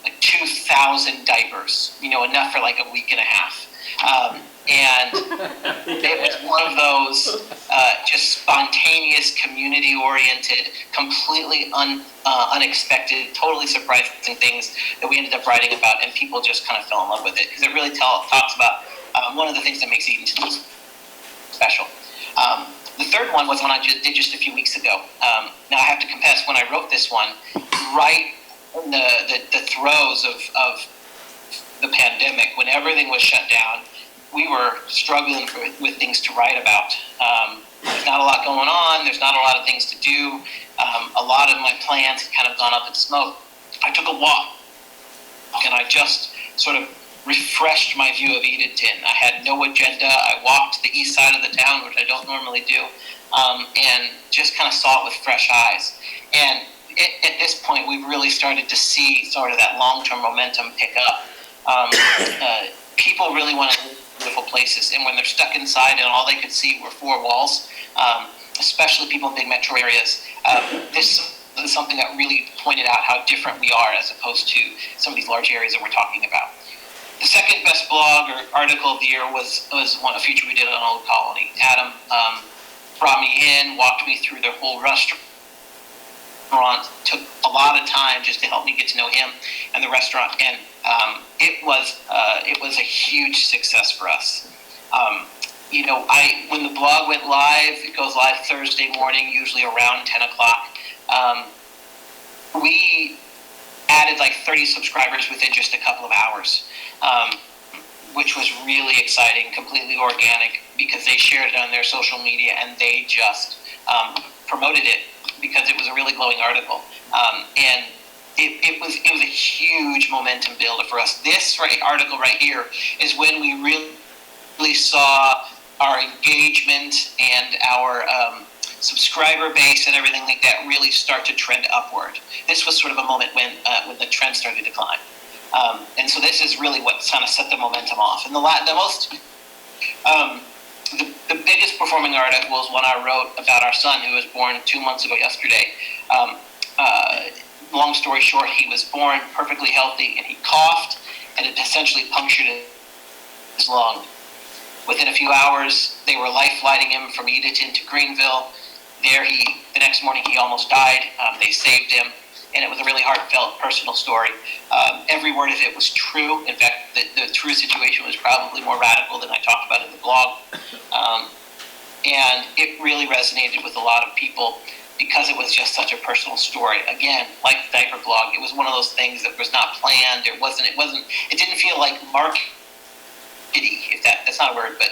like 2,000 diapers, enough for like a week and a half. And it was one of those just spontaneous, community-oriented, completely unexpected, totally surprising things that we ended up writing about, and people just kind of fell in love with it because it really talks about one of the things that makes Edenton special. The 3rd one was one I did just a few weeks ago. Now I have to confess, when I wrote this one, right in the throes of the pandemic, when everything was shut down, we were struggling with things to write about. There's not a lot going on. There's not a lot of things to do. A lot of my plans had kind of gone up in smoke. I took a walk, and I just sort of refreshed my view of Edenton. I had no agenda. I walked the east side of the town, which I don't normally do, and just kind of saw it with fresh eyes. And at this point, we've really started to see sort of that long-term momentum pick up. People really want to live in beautiful places, and when they're stuck inside and all they could see were 4 walls, especially people in big metro areas, this is something that really pointed out how different we are as opposed to some of these large areas that we're talking about. The 2nd best blog or article of the year was a feature we did on Old Colony. Adam brought me in, walked me through their whole restaurant, took a lot of time just to help me get to know him and the restaurant, and it was a huge success for us. When the blog went live, it goes live Thursday morning, usually around 10 o'clock. We added like 30 subscribers within just a couple of hours, which was really exciting, completely organic, because they shared it on their social media and they just promoted it because it was a really glowing article. And it was a huge momentum builder for us. This article right here is when we really saw our engagement and our subscriber base and everything like that really start to trend upward. This was sort of a moment when the trend started to climb. And so this is really what kind of set the momentum off. And the biggest performing article was one I wrote about our son who was born 2 months ago yesterday. Long story short, he was born perfectly healthy and he coughed and it essentially punctured his lung. Within a few hours, they were life-flighting him from Edenton to Greenville. The next morning he almost died. They saved him, and it was a really heartfelt, personal story. Every word of it was true. In fact, the true situation was probably more radical than I talked about in the blog. And it really resonated with a lot of people because it was just such a personal story. Again, like the diaper blog, it was one of those things that was not planned. It didn't feel like marketing, if that's not a word, but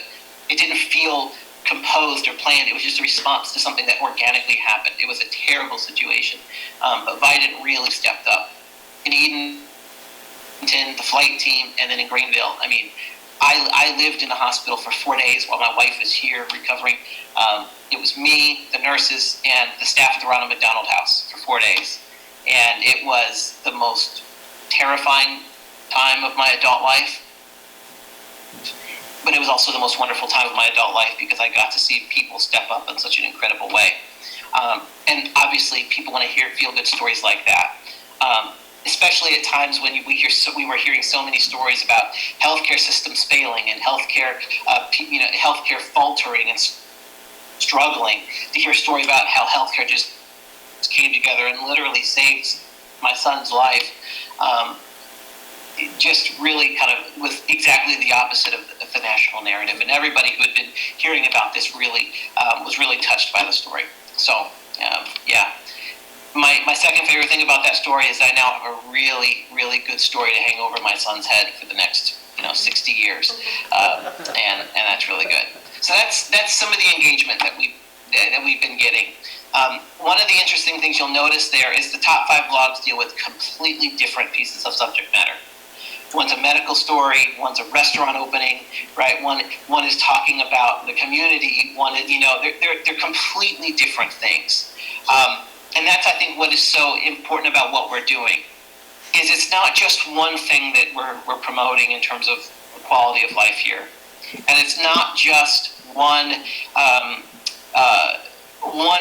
it didn't feel composed or planned. It was just a response to something that organically happened. It was a terrible situation, but Vidant really stepped up. In Edenton, the flight team, and then in Greenville, I lived in the hospital for 4 days while my wife was here recovering. It was me, the nurses, and the staff at the Ronald McDonald House for 4 days. And it was the most terrifying time of my adult life. But it was also the most wonderful time of my adult life because I got to see people step up in such an incredible way. And obviously, people want to hear feel-good stories like that. Especially at times when we were hearing so many stories about healthcare systems failing and healthcare faltering and struggling. To hear a story about how healthcare just came together and literally saved my son's life, it just really kind of was exactly the opposite of the national narrative. And everybody who had been hearing about this really was really touched by the story. So, yeah. My second favorite thing about that story is I now have a really, really good story to hang over my son's head for the next, 60 years, and that's really good. So that's some of the engagement that we've been getting. One of the interesting things you'll notice there is the top 5 blogs deal with completely different pieces of subject matter. One's a medical story, one's a restaurant opening, right? One is talking about the community. One, they're completely different things. And that's, I think, what is so important about what we're doing, is it's not just one thing that we're promoting in terms of quality of life here. And it's not just one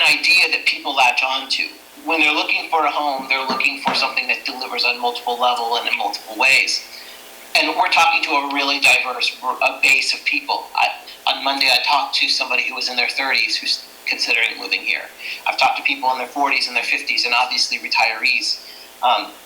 idea that people latch onto. When they're looking for a home, they're looking for something that delivers on multiple levels and in multiple ways. And we're talking to a really diverse base of people. On Monday, I talked to somebody who was in their 30s who's considering moving here. I've talked to people in their 40s and their 50s, and obviously retirees.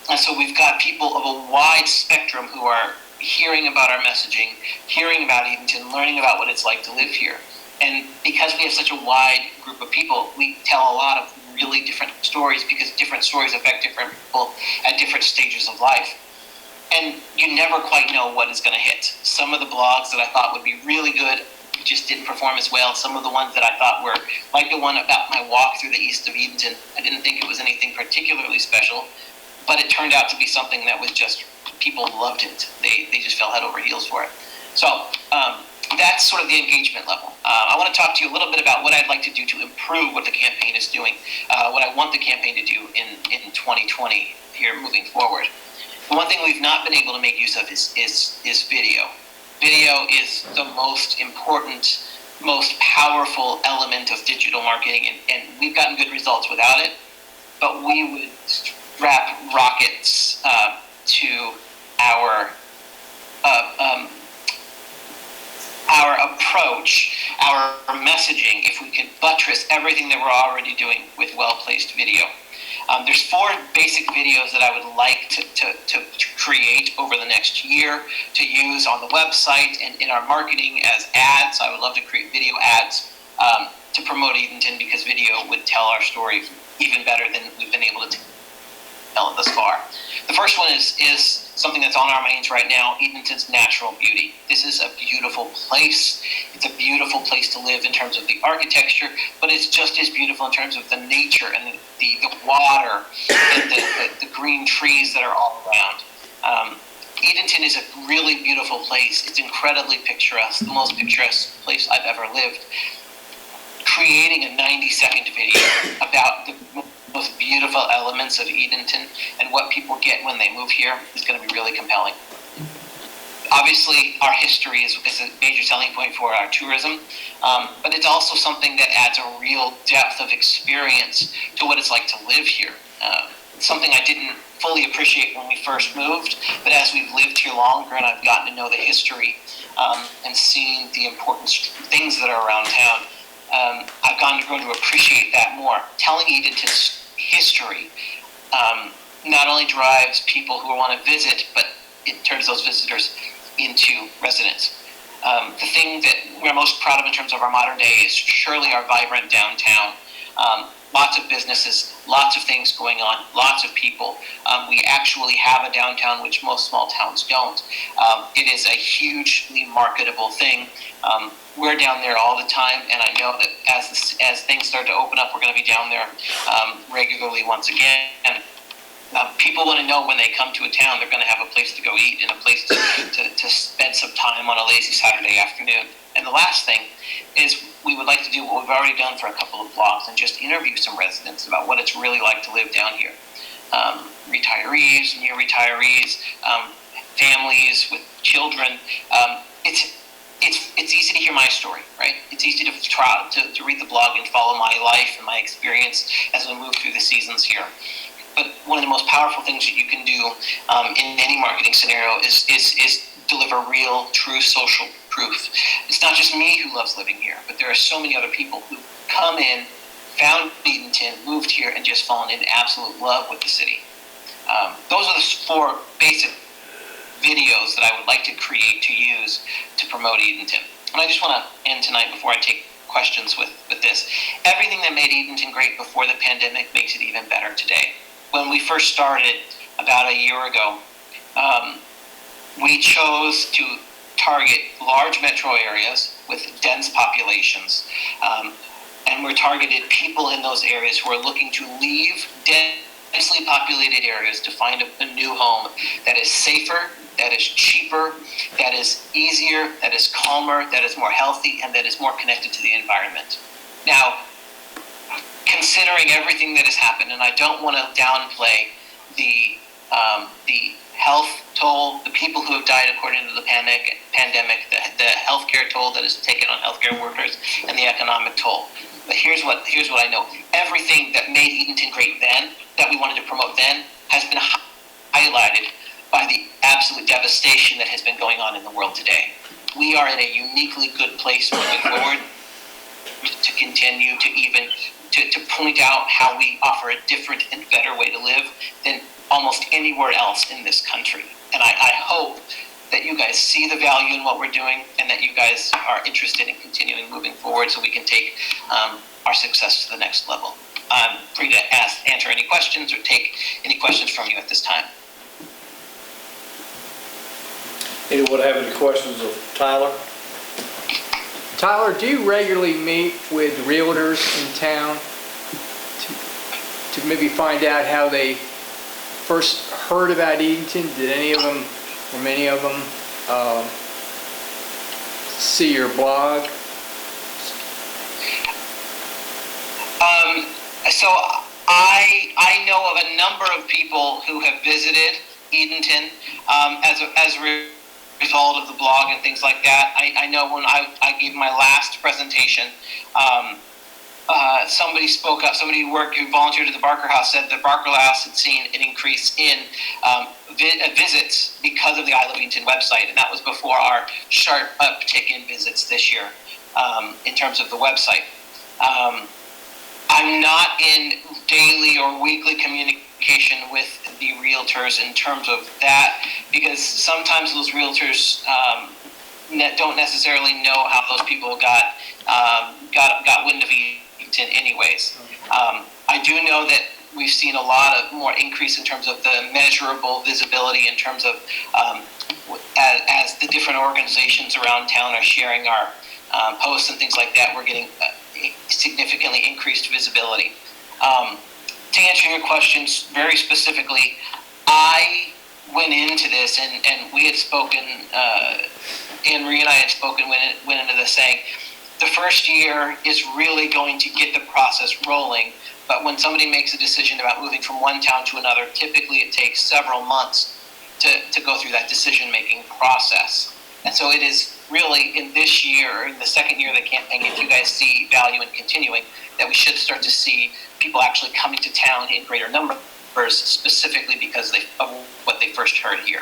And so we've got people of a wide spectrum who are hearing about our messaging, hearing about Edenton, learning about what it's like to live here. And because we have such a wide group of people, we tell a lot of really different stories, because different stories affect different people at different stages of life. And you never quite know what is going to hit. Some of the blogs that I thought would be really good just didn't perform as well. Some of the ones that I thought were, like the one about my walk through the east of Edenton, I didn't think it was anything particularly special, but it turned out to be something that was just, people loved it. They just fell head over heels for it. So that's sort of the engagement level. I want to talk to you a little bit about what I'd like to do to improve what the campaign is doing, what I want the campaign to do in 2020 here moving forward. The one thing we've not been able to make use of is video. Video is the most important, most powerful element of digital marketing, and we've gotten good results without it, but we would strap rockets to our approach, our messaging, if we could buttress everything that we're already doing with well-placed video. There's 4 basic videos that I would like to create over the next year to use on the website and in our marketing as ads. I would love to create video ads to promote Edenton, because video would tell our story even better than we've been able to tell it thus far. The first one is something that's on our minds right now, Edenton's natural beauty. This is a beautiful place. It's a beautiful place to live in terms of the architecture, but it's just as beautiful in terms of the nature and the water and the green trees that are all around. Edenton is a really beautiful place. It's incredibly picturesque, the most picturesque place I've ever lived. Creating a 90-second video about the most beautiful elements of Edenton and what people get when they move here is going to be really compelling. Obviously, our history is a major selling point for our tourism, but it's also something that adds a real depth of experience to what it's like to live here. Something I didn't fully appreciate when we first moved, but as we've lived here longer and I've gotten to know the history and seen the important things that are around town, I've grown to appreciate that more. Telling Edenton's history not only drives people who want to visit, but it turns those visitors into residents. The thing that we're most proud of in terms of our modern day is surely our vibrant downtown. Lots of businesses, lots of things going on, lots of people. We actually have a downtown, which most small towns don't. It is a hugely marketable thing. We're down there all the time, and I know that as things start to open up, we're going to be down there regularly once again. And people want to know when they come to a town, they're going to have a place to go eat and a place to spend some time on a lazy Saturday afternoon. And the last thing is we would like to do what we've already done for a couple of blogs and just interview some residents about what it's really like to live down here. Retirees, near retirees, families with children. it's easy to hear my story, right? It's easy to try to read the blog and follow my life and my experience as we move through the seasons here. But one of the most powerful things that you can do in any marketing scenario is deliver real, true social proof. It's not just me who loves living here, but there are so many other people who come in, found Edenton, moved here, and just fallen in absolute love with the city. Those are the 4 basic videos that I would like to create to use to promote Edenton. And I just want to end tonight before I take questions with this. Everything that made Edenton great before the pandemic makes it even better today. When we first started about a year ago, we chose to target large metro areas with dense populations. And we're targeted people in those areas who are looking to leave densely populated areas to find a new home that is safer, that is cheaper, that is easier, that is calmer, that is more healthy, and that is more connected to the environment. Now, considering everything that has happened, and I don't want to downplay the health toll, the people who have died according to the pandemic, the healthcare toll that is taken on healthcare workers, and the economic toll. But here's what I know. Everything that made Edenton great then, that we wanted to promote then, has been highlighted by the absolute devastation that has been going on in the world today. We are in a uniquely good place moving forward to continue to even to point out how we offer a different and better way to live than almost anywhere else in this country. And I hope that you guys see the value in what we're doing and that you guys are interested in continuing moving forward so we can take our success to the next level. I'm free to answer any questions or take any questions from you at this time. Anyone have any questions of Tyler? Tyler, do you regularly meet with realtors in town to maybe find out how they first heard about Edenton? Did any of them, or many of them, see your blog? So I know of a number of people who have visited Edenton as a result of the blog and things like that. I know when I gave my last presentation, somebody spoke up, somebody who volunteered at the Barker House said that Barker House had seen an increase in visits because of the I Love Edenton website, and that was before our sharp uptick in visits this year in terms of the website. I'm not in daily or weekly communication with the realtors in terms of that, because sometimes those realtors don't necessarily know how those people got wind of Edenton anyways. I do know that we've seen a lot of more increase in terms of the measurable visibility in terms of as the different organizations around town are sharing our posts and things like that, we're getting significantly increased visibility. To answer your questions very specifically, I went into this and we had spoken, Anne-Marie and I had spoken, went into this saying, the first year is really going to get the process rolling, but when somebody makes a decision about moving from one town to another, typically it takes several months to go through that decision-making process. And so it is really in this year, in the second year of the campaign, if you guys see value in continuing, that we should start to see people actually coming to town in greater numbers, specifically because of what they first heard here.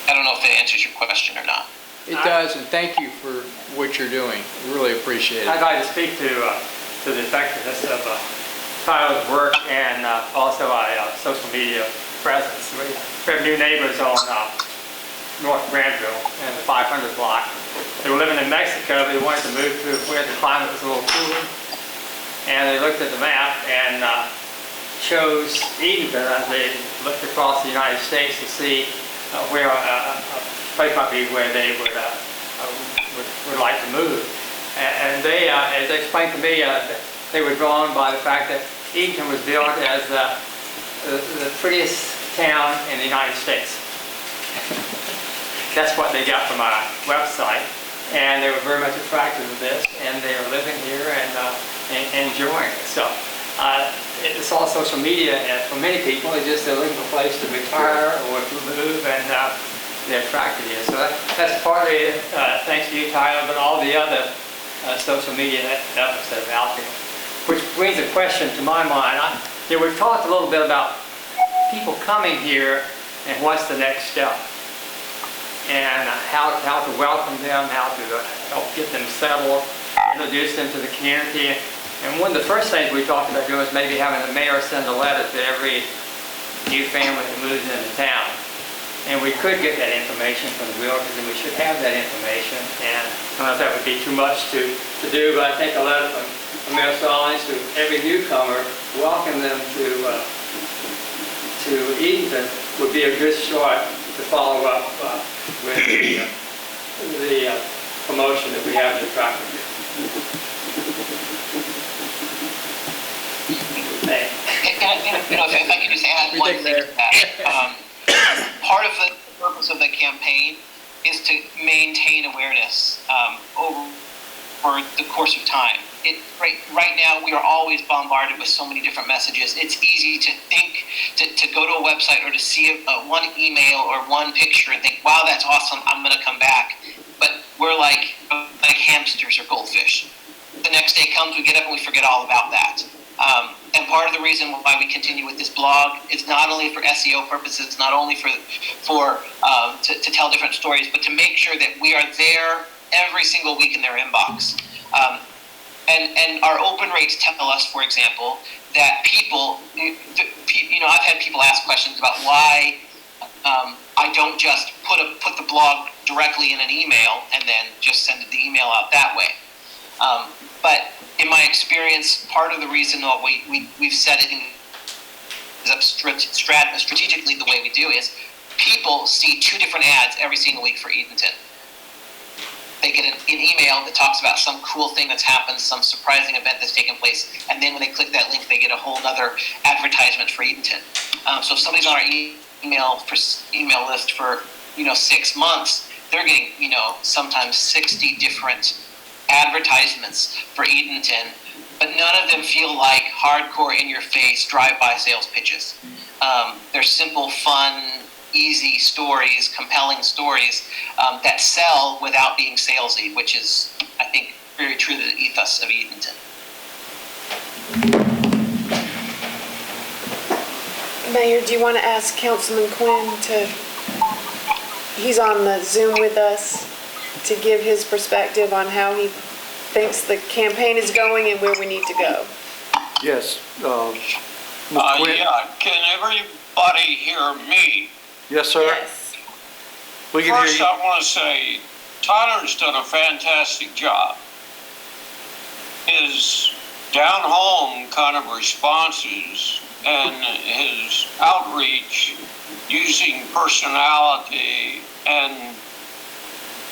I don't know if that answers your question or not. It does, and thank you for what you're doing. We really appreciate it. I'd like to speak to the effectiveness of Tyler's work and also our social media presence. We have new neighbors on North Granville in the 500 block. They were living in Mexico, but they wanted to move to where the climate was a little cooler. And they looked at the map and chose Edenton as they looked across the United States to see where a place might be where they would like to move. And they, as they explained to me, they were drawn by the fact that Edenton was built as the prettiest town in the United States. That's what they got from our website, and they were very much attracted to this, and they are living here and enjoying it. So it's all social media, and for many people, it's just they're looking for a place to retire or to move, and they're attracted here. So that's partly thanks to you, Tyler, but all the other social media efforts that are out there. Which brings a question to my mind. We've talked a little bit about people coming here and what's the next step, and how to welcome them, how to help get them settled, introduce them to the community. And one of the first things we talked about doing is maybe having the mayor send a letter to every new family that moves into town. And we could get that information from the realtors, and we should have that information. And I don't know if that would be too much to do, but I think a letter from Mayor Stallings to every newcomer, welcome them to Edenton would be a good start to follow up with the promotion that we have in the traffic. If I could just add one thing to that. Part of the purpose of the campaign is to maintain awareness over the course of time. Right now, we are always bombarded with so many different messages. It's easy to think, to go to a website or to see one email or one picture and think, wow, that's awesome, I'm going to come back. But we're like hamsters or goldfish. The next day comes, we get up and we forget all about that. And part of the reason why we continue with this blog is not only for SEO purposes, not only to tell different stories, but to make sure that we are there every single week in their inbox. And our open rates tell us, for example, that people, I've had people ask questions about why I don't just put the blog directly in an email and then just send the email out that way. But in my experience, part of the reason why we've set it up strategically the way we do is people see 2 different ads every single week for Edenton. They get an email that talks about some cool thing that's happened, some surprising event that's taken place, and then when they click that link, they get a whole other advertisement for Edenton. So if somebody's on our email list for 6 months, they're getting sometimes 60 different advertisements for Edenton, but none of them feel like hardcore in-your-face drive-by sales pitches. They're simple, fun, easy stories, compelling stories that sell without being salesy, which is, I think, very true to the ethos of Edenton. Mayor, do you want to ask Councilman Quinn he's on the Zoom with us, to give his perspective on how he thinks the campaign is going and where we need to go? Yes. Mr. Quinn? Yeah, can everybody hear me? Yes, sir. Yes. We can hear First, you. I want to say Tyler's done a fantastic job. His down-home kind of responses and his outreach using personality and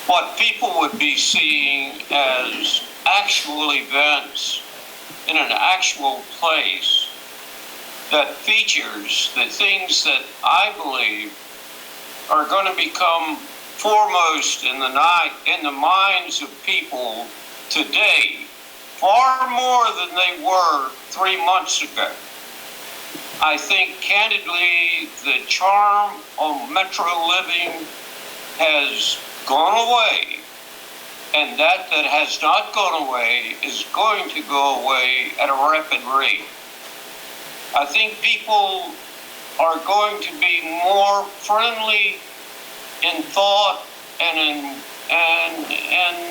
what people would be seeing as actual events in an actual place that features the things that I believe are going to become foremost in the minds of people today, far more than they were 3 months ago. I think, candidly, the charm of metro living has gone away, and that has not gone away is going to go away at a rapid rate. I think people are going to be more friendly in thought and in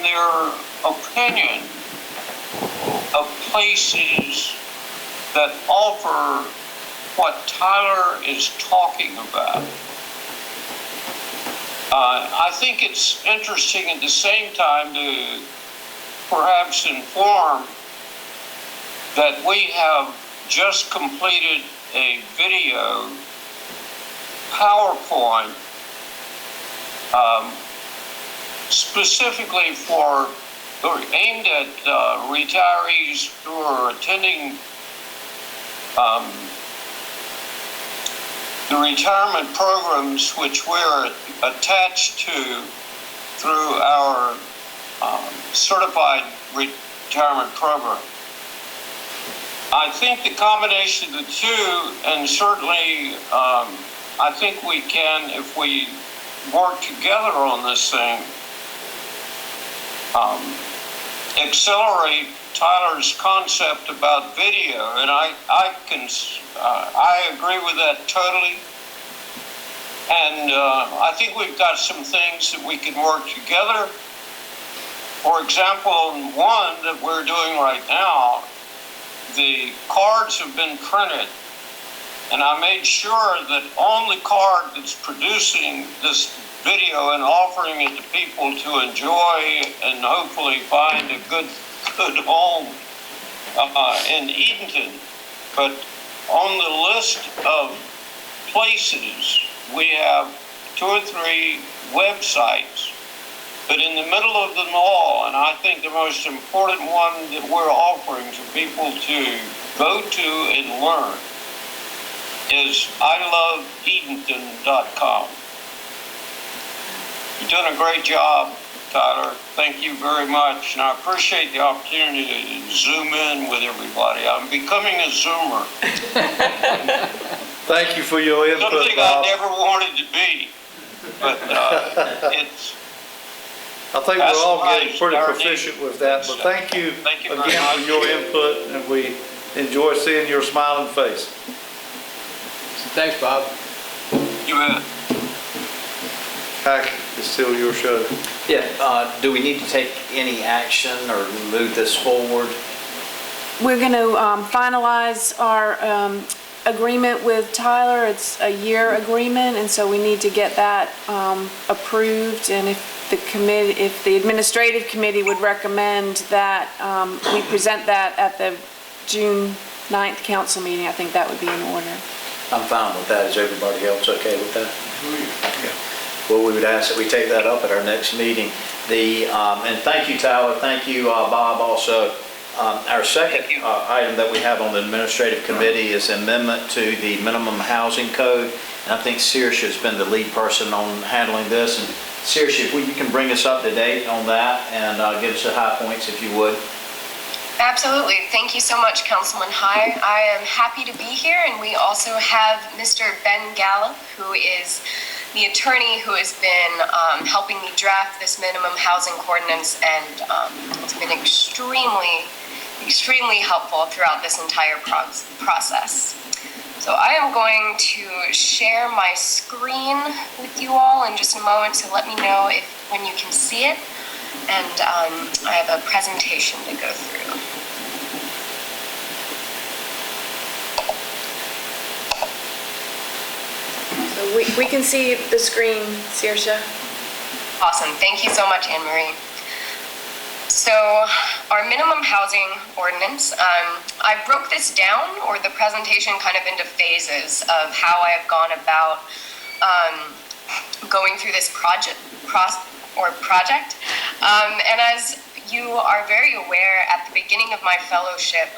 their opinion of places that offer what Tyler is talking about. I think it's interesting at the same time to perhaps inform that we have just completed a video PowerPoint specifically aimed at retirees who are attending the retirement programs which we're attached to through our certified retirement program. I think the combination of the two, and certainly I think we can, if we work together on this thing, accelerate Tyler's concept about video, and I agree with that totally. And I think we've got some things that we can work together. For example, one that we're doing right now, the cards have been printed, and I made sure that on the card that's producing this video and offering it to people to enjoy and hopefully find a good home in Edenton. But on the list of places, we have 2 or 3 websites, but in the middle of them all, and I think the most important one that we're offering to people to go to and learn is iloveedenton.com. You've done a great job, Tyler. Thank you very much, and I appreciate the opportunity to zoom in with everybody. I'm becoming a Zoomer. Thank you for your input, Something Bob. I never wanted to be, but it's... I think we're all getting pretty proficient with that, but thank you Thank you very again for much. your input, and we enjoy seeing your smiling face. Thanks, Bob. You bet. Hack, it's still your show. Yeah, do we need to take any action or move this forward? We're going to finalize our agreement with Tyler. It's a year agreement, and so we need to get that approved. And if the administrative committee would recommend that we present that at the June 9th council meeting, I think that would be in order. I'm fine with that. Is everybody else okay with that? Yeah. Well, we would ask that we take that up at our next meeting. And thank you, Tyler. Thank you, Bob, also. Our second item that we have on the administrative committee is amendment to the minimum housing code. And I think Saoirse has been the lead person on handling this. And Saoirse, if you can bring us up to date on that and give us the high points if you would. Absolutely. Thank you so much, Councilman High. I am happy to be here, and we also have Mr. Ben Gallup, who is the attorney who has been helping me draft this minimum housing ordinance, and it's been extremely helpful throughout this entire process. So I am going to share my screen with you all in just a moment, so let me know when you can see it. And I have a presentation to go through. So we can see the screen, Saoirse. Awesome. Thank you so much, Anne Marie. So our minimum housing ordinance, I broke this down, or the presentation, kind of into phases of how I have gone about going through this project. And as you are very aware, at the beginning of my fellowship,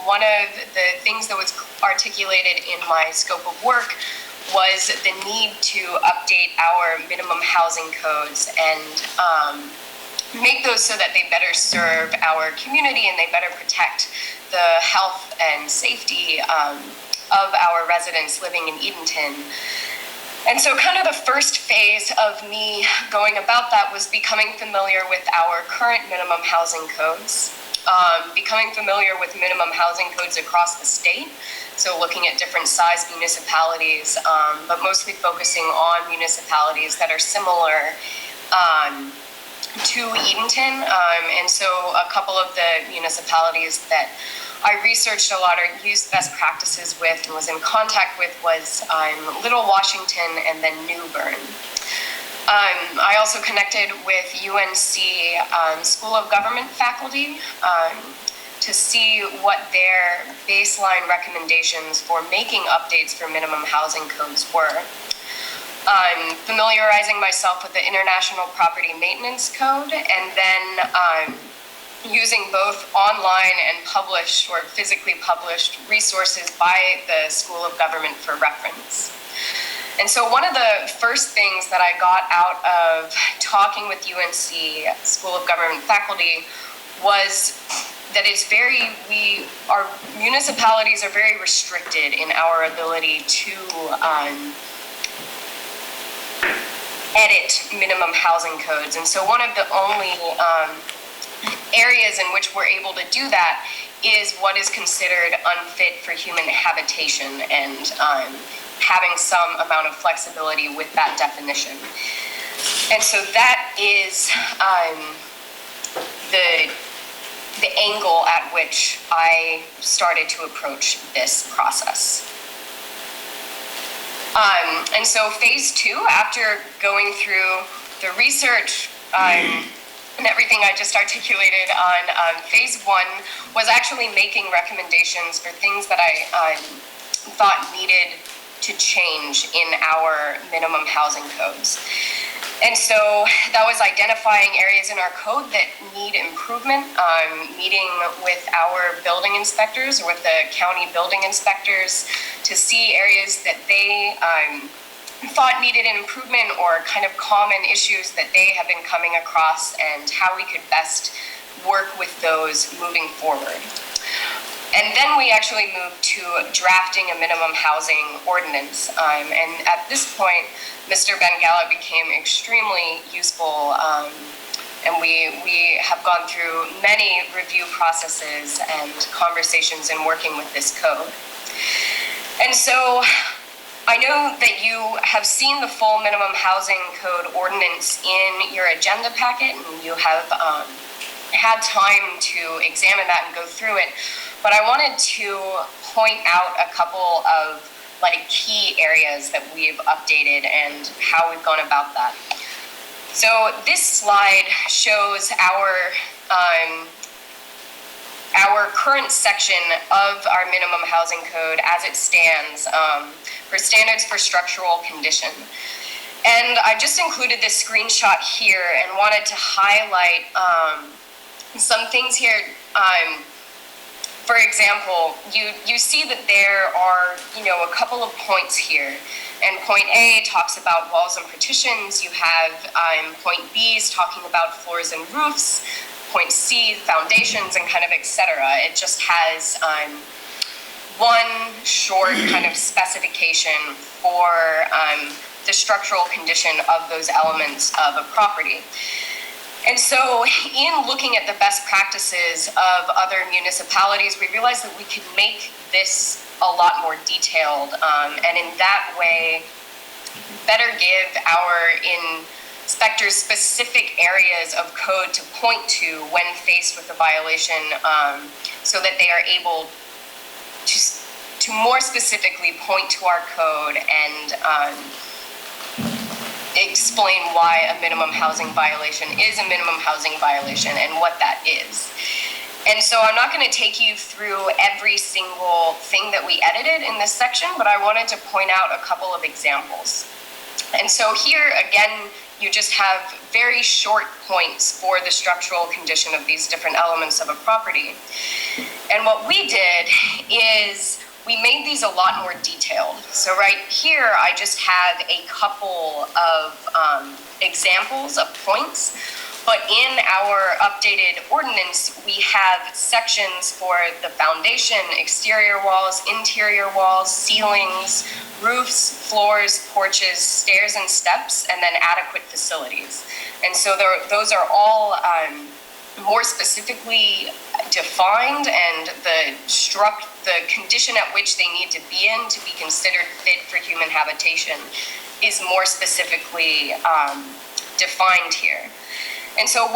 one of the things that was articulated in my scope of work was the need to update our minimum housing codes and make those so that they better serve our community and they better protect the health and safety of our residents living in Edenton. And so kind of the first phase of me going about that was becoming familiar with our current minimum housing codes, becoming familiar with minimum housing codes across the state, so looking at different size municipalities, but mostly focusing on municipalities that are similar to Edenton. And so a couple of the municipalities that I researched a lot or used best practices with and was in contact with was Little Washington and then New Bern. I also connected with UNC School of Government faculty to see what their baseline recommendations for making updates for minimum housing codes were. I'm familiarizing myself with the International Property Maintenance Code, and then using both online and published or physically published resources by the School of Government for reference. And so one of the first things that I got out of talking with UNC School of Government faculty was that our municipalities are very restricted in our ability to edit minimum housing codes. And so one of the only areas in which we're able to do that is what is considered unfit for human habitation, and having some amount of flexibility with that definition. And so that is the angle at which I started to approach this process. And so phase 2, after going through the research and everything I just articulated on phase 1, was actually making recommendations for things that I thought needed to change in our minimum housing codes. And so that was identifying areas in our code that need improvement, meeting with our building inspectors, or with the county building inspectors, to see areas that they thought needed an improvement, or kind of common issues that they have been coming across, and how we could best work with those moving forward. And then we actually moved to drafting a minimum housing ordinance. And at this point, Mr. Bengala became extremely useful, and we have gone through many review processes and conversations in working with this code. And so I know that you have seen the full minimum housing code ordinance in your agenda packet, and you have had time to examine that and go through it. But I wanted to point out a couple of key areas that we've updated and how we've gone about that. So this slide shows our current section of our minimum housing code as it stands for standards for structural condition. And I just included this screenshot here and wanted to highlight some things here. For example, you see that there are, a couple of points here. And point A talks about walls and partitions. You have point B is talking about floors and roofs. Point C, foundations, and kind of et cetera. It just has one short kind of specification for the structural condition of those elements of a property. And so in looking at the best practices of other municipalities, we realized that we could make this a lot more detailed, and in that way, better give our inspectors specific areas of code to point to when faced with a violation, so that they are able to more specifically point to our code and explain why a minimum housing violation is a minimum housing violation and what that is. And so I'm not going to take you through every single thing that we edited in this section, but I wanted to point out a couple of examples. And so here, again, you just have very short points for the structural condition of these different elements of a property. And what we did is we made these a lot more detailed. So right here, I just have a couple of examples of points, but in our updated ordinance, we have sections for the foundation, exterior walls, interior walls, ceilings, roofs, floors, porches, stairs and steps, and then adequate facilities. And so those are all more specifically defined, and the condition at which they need to be in to be considered fit for human habitation is more specifically defined here. And so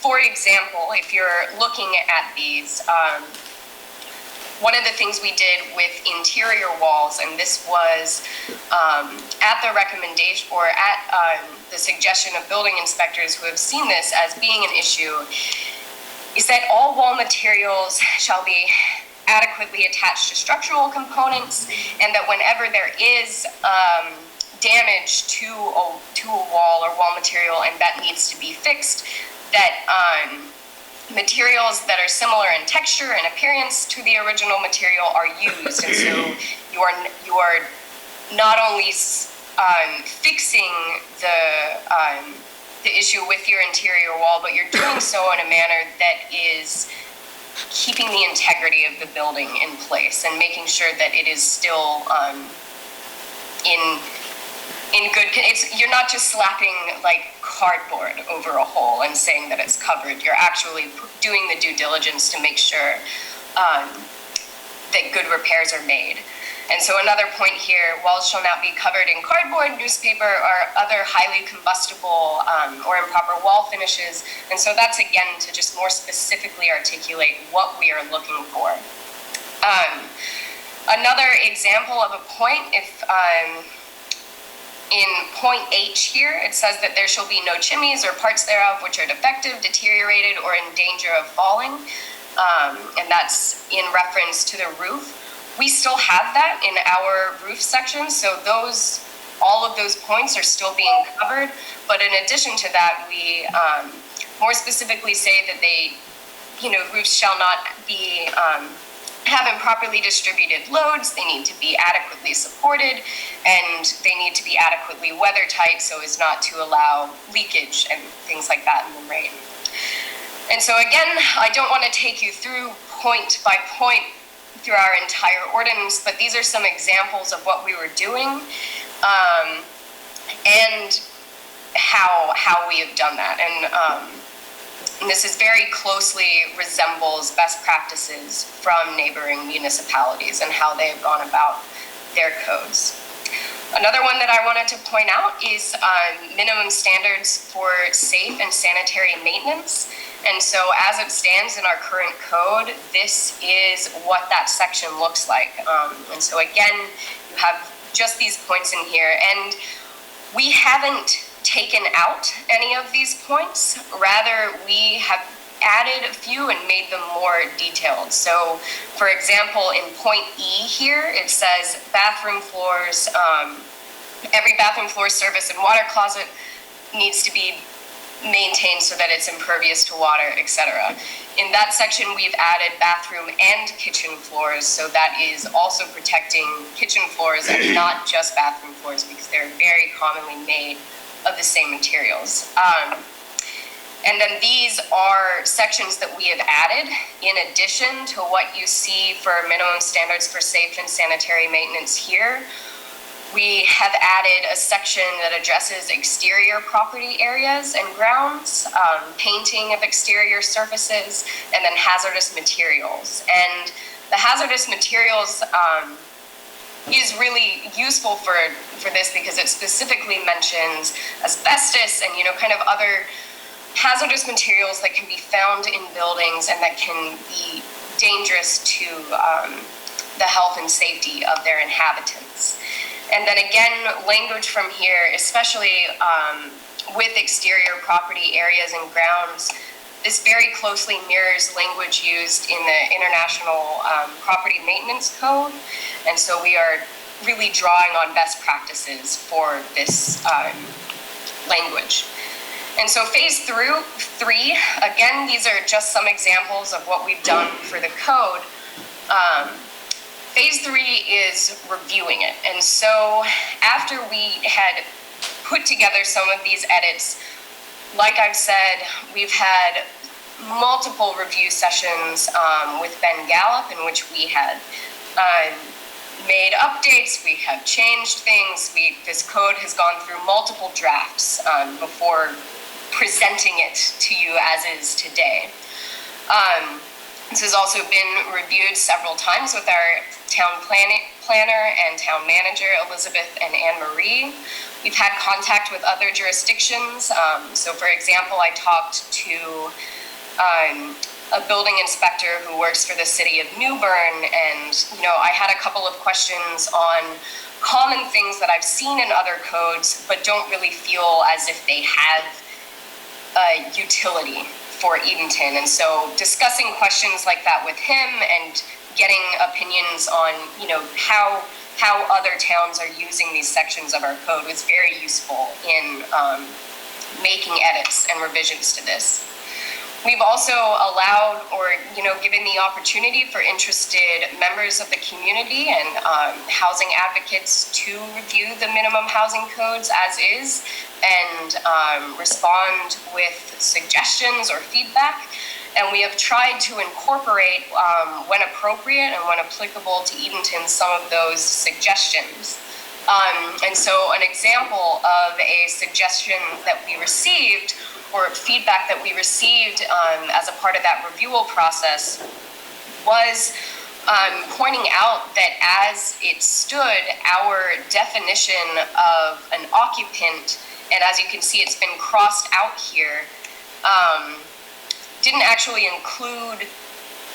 for example, if you're looking at these, one of the things we did with interior walls, and this was at the recommendation or at the suggestion of building inspectors who have seen this as being an issue, is that all wall materials shall be adequately attached to structural components, and that whenever there is damage to a wall or wall material and that needs to be fixed, that materials that are similar in texture and appearance to the original material are used. And so you are not only fixing the issue with your interior wall, but you're doing so in a manner that is keeping the integrity of the building in place and making sure that it is still in you're not just slapping like cardboard over a hole and saying that it's covered. You're actually doing the due diligence to make sure that good repairs are made. And so another point here, walls shall not be covered in cardboard, newspaper, or other highly combustible or improper wall finishes. And so that's again to just more specifically articulate what we are looking for. Another example of a point, if in point H here, it says that there shall be no chimneys or parts thereof which are defective, deteriorated, or in danger of falling. And that's in reference to the roof. We still have that in our roof section, so all of those points are still being covered. But in addition to that, we more specifically say that roofs shall not be have improperly distributed loads, they need to be adequately supported, and they need to be adequately weather tight so as not to allow leakage and things like that in the rain. And so again, I don't want to take you through point by point through our entire ordinance, but these are some examples of what we were doing and how we have done that. And this is very closely resembles best practices from neighboring municipalities and how they have gone about their codes. Another one that I wanted to point out is minimum standards for safe and sanitary maintenance. And so as it stands in our current code, this is what that section looks like. And so again, you have just these points in here. And we haven't taken out any of these points. Rather, we have added a few and made them more detailed. So for example, in point E here, it says bathroom floors, every bathroom floor, service, and water closet needs to be maintained so that it's impervious to water, etc. In that section, we've added bathroom and kitchen floors, so that is also protecting kitchen floors and not just bathroom floors because they're very commonly made of the same materials. And then these are sections that we have added in addition to what you see for minimum standards for safe and sanitary maintenance here. We have added a section that addresses exterior property areas and grounds, painting of exterior surfaces, and then hazardous materials. And the hazardous materials is really useful for this because it specifically mentions asbestos and kind of other hazardous materials that can be found in buildings and that can be dangerous to the health and safety of their inhabitants. And then again, language from here, especially with exterior property areas and grounds, this very closely mirrors language used in the International Property Maintenance Code. And so we are really drawing on best practices for this language. And so phase 3, again, these are just some examples of what we've done for the code. Phase 3 is reviewing it. And so after we had put together some of these edits, like I've said, we've had multiple review sessions with Ben Gallup in which we had made updates, we have changed things, this code has gone through multiple drafts before presenting it to you as is today. This has also been reviewed several times with our town planner and town manager, Elizabeth and Anne Marie. We've had contact with other jurisdictions. So for example, I talked to a building inspector who works for the city of New Bern, and I had a couple of questions on common things that I've seen in other codes, but don't really feel as if they have utility for Edenton. And so discussing questions like that with him and getting opinions on, how other towns are using these sections of our code was very useful in making edits and revisions to this. We've also allowed or, given the opportunity for interested members of the community and housing advocates to review the minimum housing codes as is and respond with suggestions or feedback. And we have tried to incorporate, when appropriate and when applicable to Edenton, some of those suggestions. And so an example of a suggestion that we received, or feedback that we received as a part of that review process, was pointing out that as it stood, our definition of an occupant, and as you can see it's been crossed out here, didn't actually include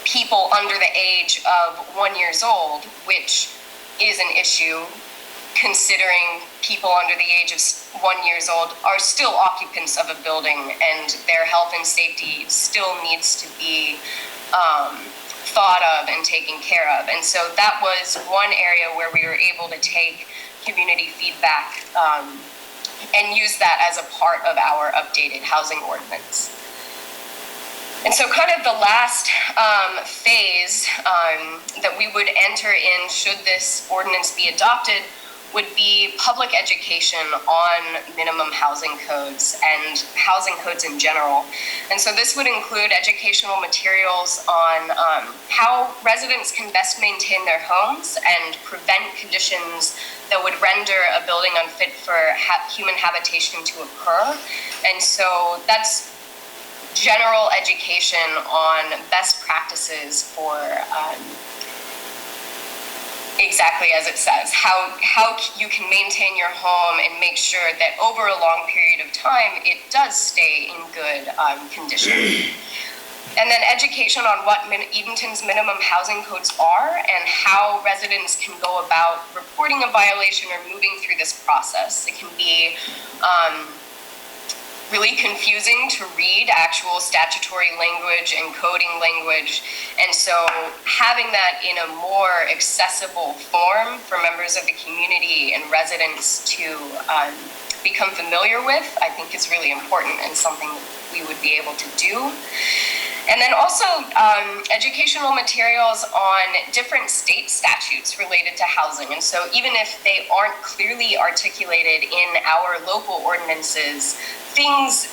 people under the age of 1 year old, which is an issue, considering people under the age of 1 year old are still occupants of a building, and their health and safety still needs to be thought of and taken care of. And so that was one area where we were able to take community feedback and use that as a part of our updated housing ordinance. And so kind of the last phase that we would enter in should this ordinance be adopted would be public education on minimum housing codes and housing codes in general. And so this would include educational materials on how residents can best maintain their homes and prevent conditions that would render a building unfit for human habitation to occur. And so that's general education on best practices for exactly as it says, how you can maintain your home and make sure that over a long period of time it does stay in good condition. And then education on what Edenton's minimum housing codes are and how residents can go about reporting a violation or moving through this process. It can be really confusing to read actual statutory language and coding language. And so having that in a more accessible form for members of the community and residents to become familiar with, I think is really important and something we would be able to do. And then also educational materials on different state statutes related to housing. And so even if they aren't clearly articulated in our local ordinances, things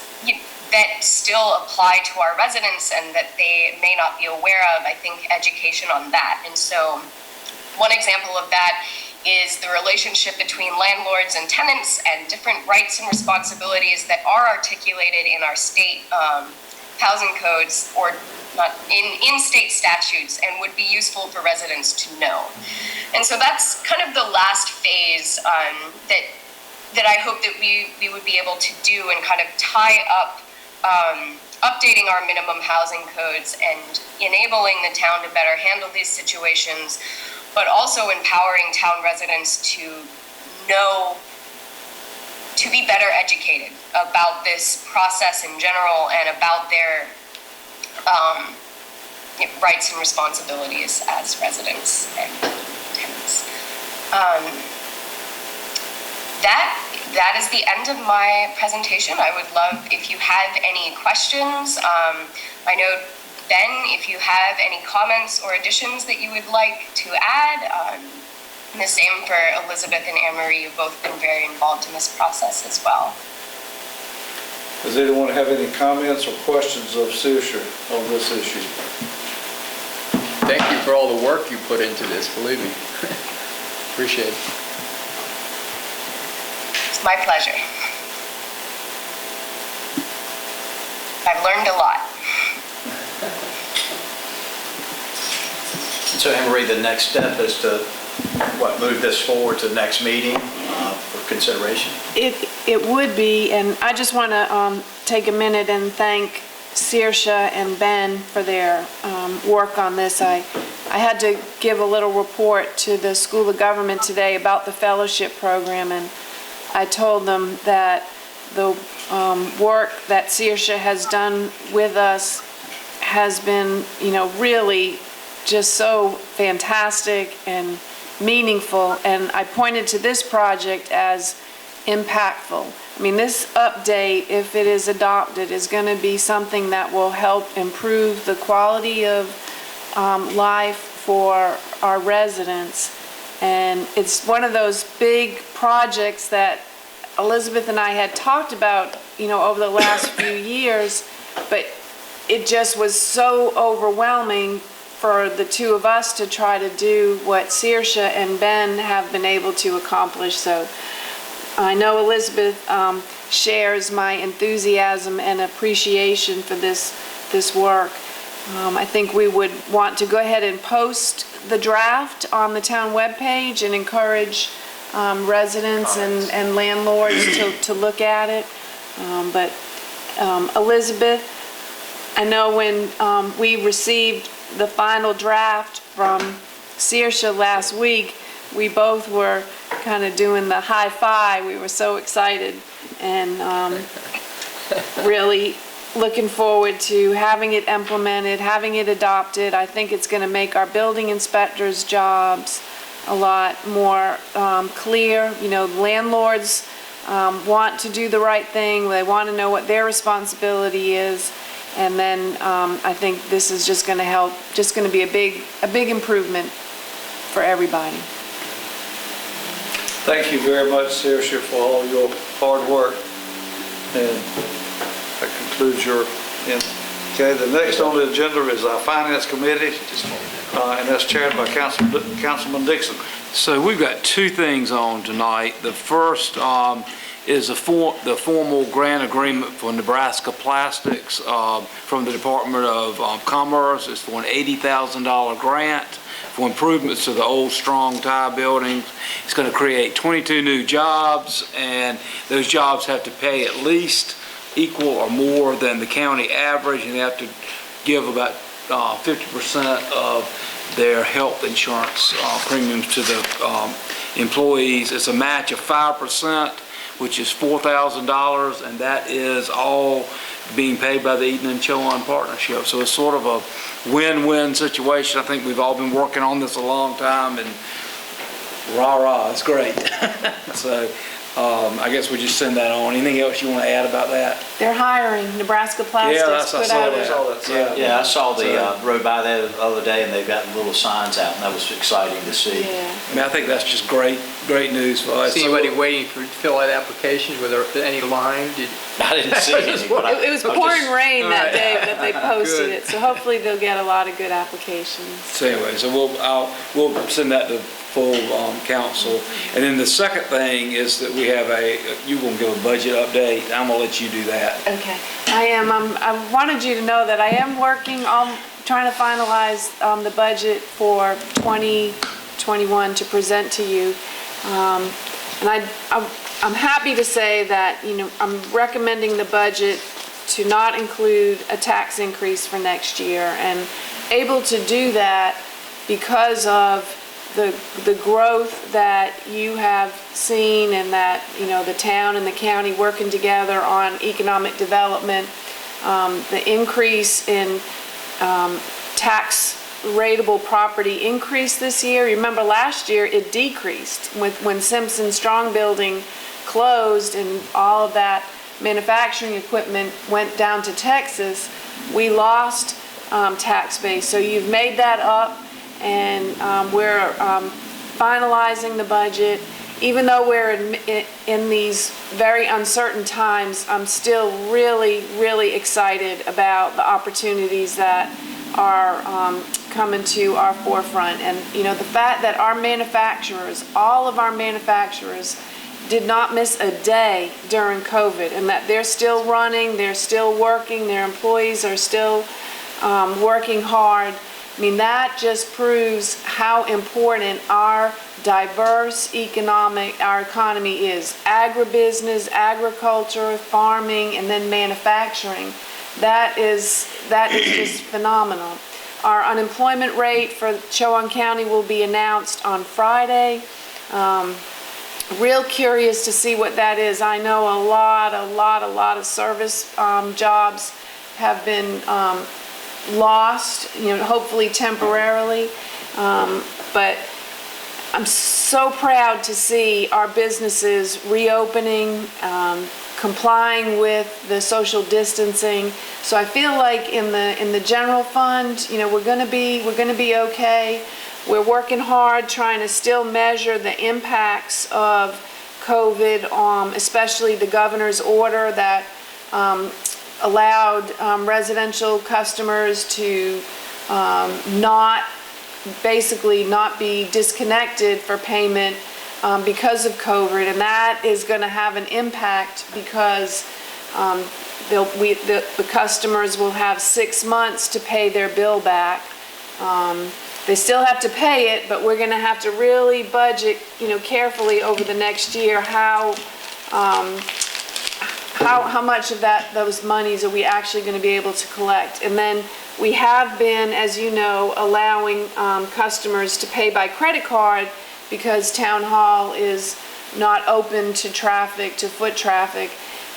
that still apply to our residents and that they may not be aware of, I think education on that. And so one example of that is the relationship between landlords and tenants and different rights and responsibilities that are articulated in our state housing codes or not in state statutes and would be useful for residents to know. And so that's kind of the last phase that I hope that we would be able to do and kind of tie up updating our minimum housing codes and enabling the town to better handle these situations, but also empowering town residents to know, to be better educated about this process in general and about their rights and responsibilities as residents and tenants. That is the end of my presentation. I would love if you have any questions. I know, Ben, if you have any comments or additions that you would like to add. And the same for Elizabeth and Anne-Marie. You've both been very involved in this process as well. Does anyone have any comments or questions of Saoirse on this issue? Thank you for all the work you put into this, believe me. Appreciate it. It's my pleasure. I've learned a lot. So Anne-Marie, the next step is to, move this forward to the next meeting for consideration? It would be, and I just want to take a minute and thank Saoirse and Ben for their work on this. I had to give a little report to the School of Government today about the fellowship program, and I told them that the work that Saoirse has done with us has been, really just so fantastic and meaningful, and I pointed to this project as impactful. I mean, this update, if it is adopted, is going to be something that will help improve the quality of life for our residents, and it's one of those big projects that Elizabeth and I had talked about, over the last few years, but it just was so overwhelming for the two of us to try to do what Saoirse and Ben have been able to accomplish. So I know Elizabeth shares my enthusiasm and appreciation for this work. I think we would want to go ahead and post the draft on the town webpage and encourage residents and landlords to look at it. But Elizabeth, I know when we received the final draft from Saoirse last week, we both were kind of doing the high five. We were so excited and really looking forward to having it implemented, having it adopted. I think it's going to make our building inspectors' jobs a lot more clear. You know, landlords want to do the right thing. They want to know what their responsibility is. And then I think this is just going to help, just going to be a big improvement for everybody. Thank you very much, Saoirse, for all your hard work. And that concludes your, okay, the next on the agenda is our Finance Committee, and that's chaired by Councilman Dixon. So we've got two things on tonight. The first is the formal grant agreement for Nebraska Plastics from the Department of Commerce. It's for an $80,000 grant for improvements to the old strong tie buildings. It's going to create 22 new jobs, and those jobs have to pay at least equal or more than the county average, and they have to give about 50% of their health insurance premiums to the employees. It's a match of 5%, which is $4,000, and that is all being paid by the Edenton partnership. So it's sort of a win-win situation. I think we've all been working on this a long time, and rah-rah, it's great. So I guess we just send that on. Anything else you want to add about that? They're hiring. Nebraska Plastics I put saw out that. Yeah, I saw rode by there the other day, and they've got little signs out, and that was exciting to see. Yeah. I mean, I think that's just great news for us. See anybody waiting to fill out applications? Were there any line? I didn't see any. It was pouring rain that day that they posted Good. it, so hopefully they'll get a lot of good applications. So anyway, so we'll send that to full council. And then the second thing is that we have you're going to give a budget update. I'm going to let you do that. Okay, I am. I wanted you to know that I am working on trying to finalize the budget for 2021 to present to you. And I'm happy to say that, you know, I'm recommending the budget to not include a tax increase for next year, and able to do that because of the growth that you have seen, and that, you know, the town and the county working together on economic development, the increase in tax rateable property increase this year. Remember last year it decreased when Simpson Strong Building closed and all of that manufacturing equipment went down to Texas. We lost tax base. So you've made that up, and we're finalizing the budget. Even though we're in these very uncertain times, I'm still really, really excited about the opportunities that are coming to our forefront. And, you know, the fact that our manufacturers, all of our manufacturers, did not miss a day during COVID, and that they're still running, they're still working, their employees are still working hard. I mean, that just proves how important our diverse our economy is. Agribusiness, agriculture, farming, and then manufacturing. That is just phenomenal. Our unemployment rate for Chowan County will be announced on Friday. Real curious to see what that is. I know a lot of service jobs have been lost, you know, hopefully temporarily. But I'm so proud to see our businesses reopening, complying with the social distancing. So I feel like in the general fund, you know, we're going to be okay. We're working hard trying to still measure the impacts of COVID, especially the governor's order that allowed residential customers to basically not be disconnected for payment because of COVID, and that is going to have an impact because the customers will have 6 months to pay their bill back. They still have to pay it, but we're going to have to really budget, carefully over the next year how much of those monies are we actually going to be able to collect. And then we have been, as you know, allowing customers to pay by credit card because Town Hall is not open to traffic, to foot traffic.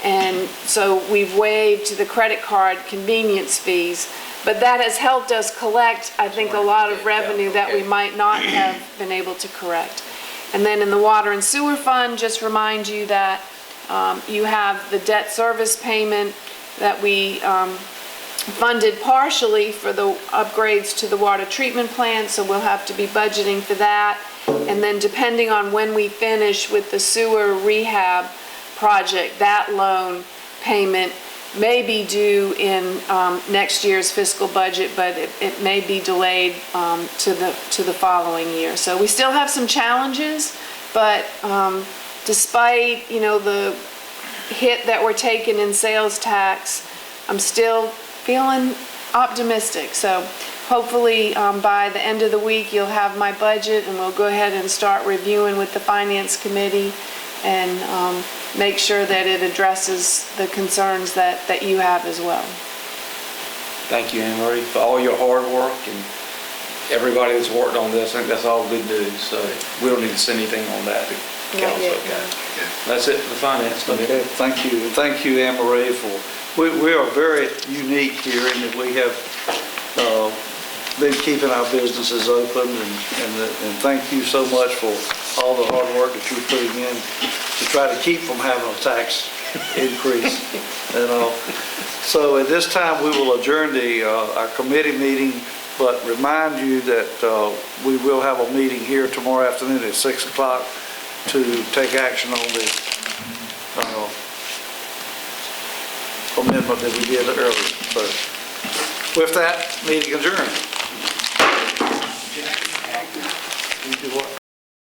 And so we've waived the credit card convenience fees. But that has helped us collect, I think, a lot of revenue that we might not have been able to correct. And then in the Water and Sewer Fund, just remind you that you have the debt service payment that we funded partially for the upgrades to the water treatment plant, so we'll have to be budgeting for that. And then depending on when we finish with the sewer rehab project, that loan payment may be due in next year's fiscal budget, but it may be delayed to the following year. So we still have some challenges, but despite the hit that we're taking in sales tax, I'm still feeling optimistic. So hopefully by the end of the week you'll have my budget, and we'll go ahead and start reviewing with the Finance Committee and make sure that it addresses the concerns that you have as well. Thank you, Anne Marie, for all your hard work and everybody that's worked on this. I think that's all good news. So we don't need to send anything on that to council. That's it for the finance. Okay, thank you. And thank you, Anne Marie, we are very unique here in that we have been keeping our businesses open, and thank you so much for all the hard work that you're putting in to try to keep from having a tax increase. So at this time, we will adjourn our committee meeting, but remind you that we will have a meeting here tomorrow afternoon at 6 o'clock to take action on the amendment that we did earlier. So with that, meeting adjourned. You do what?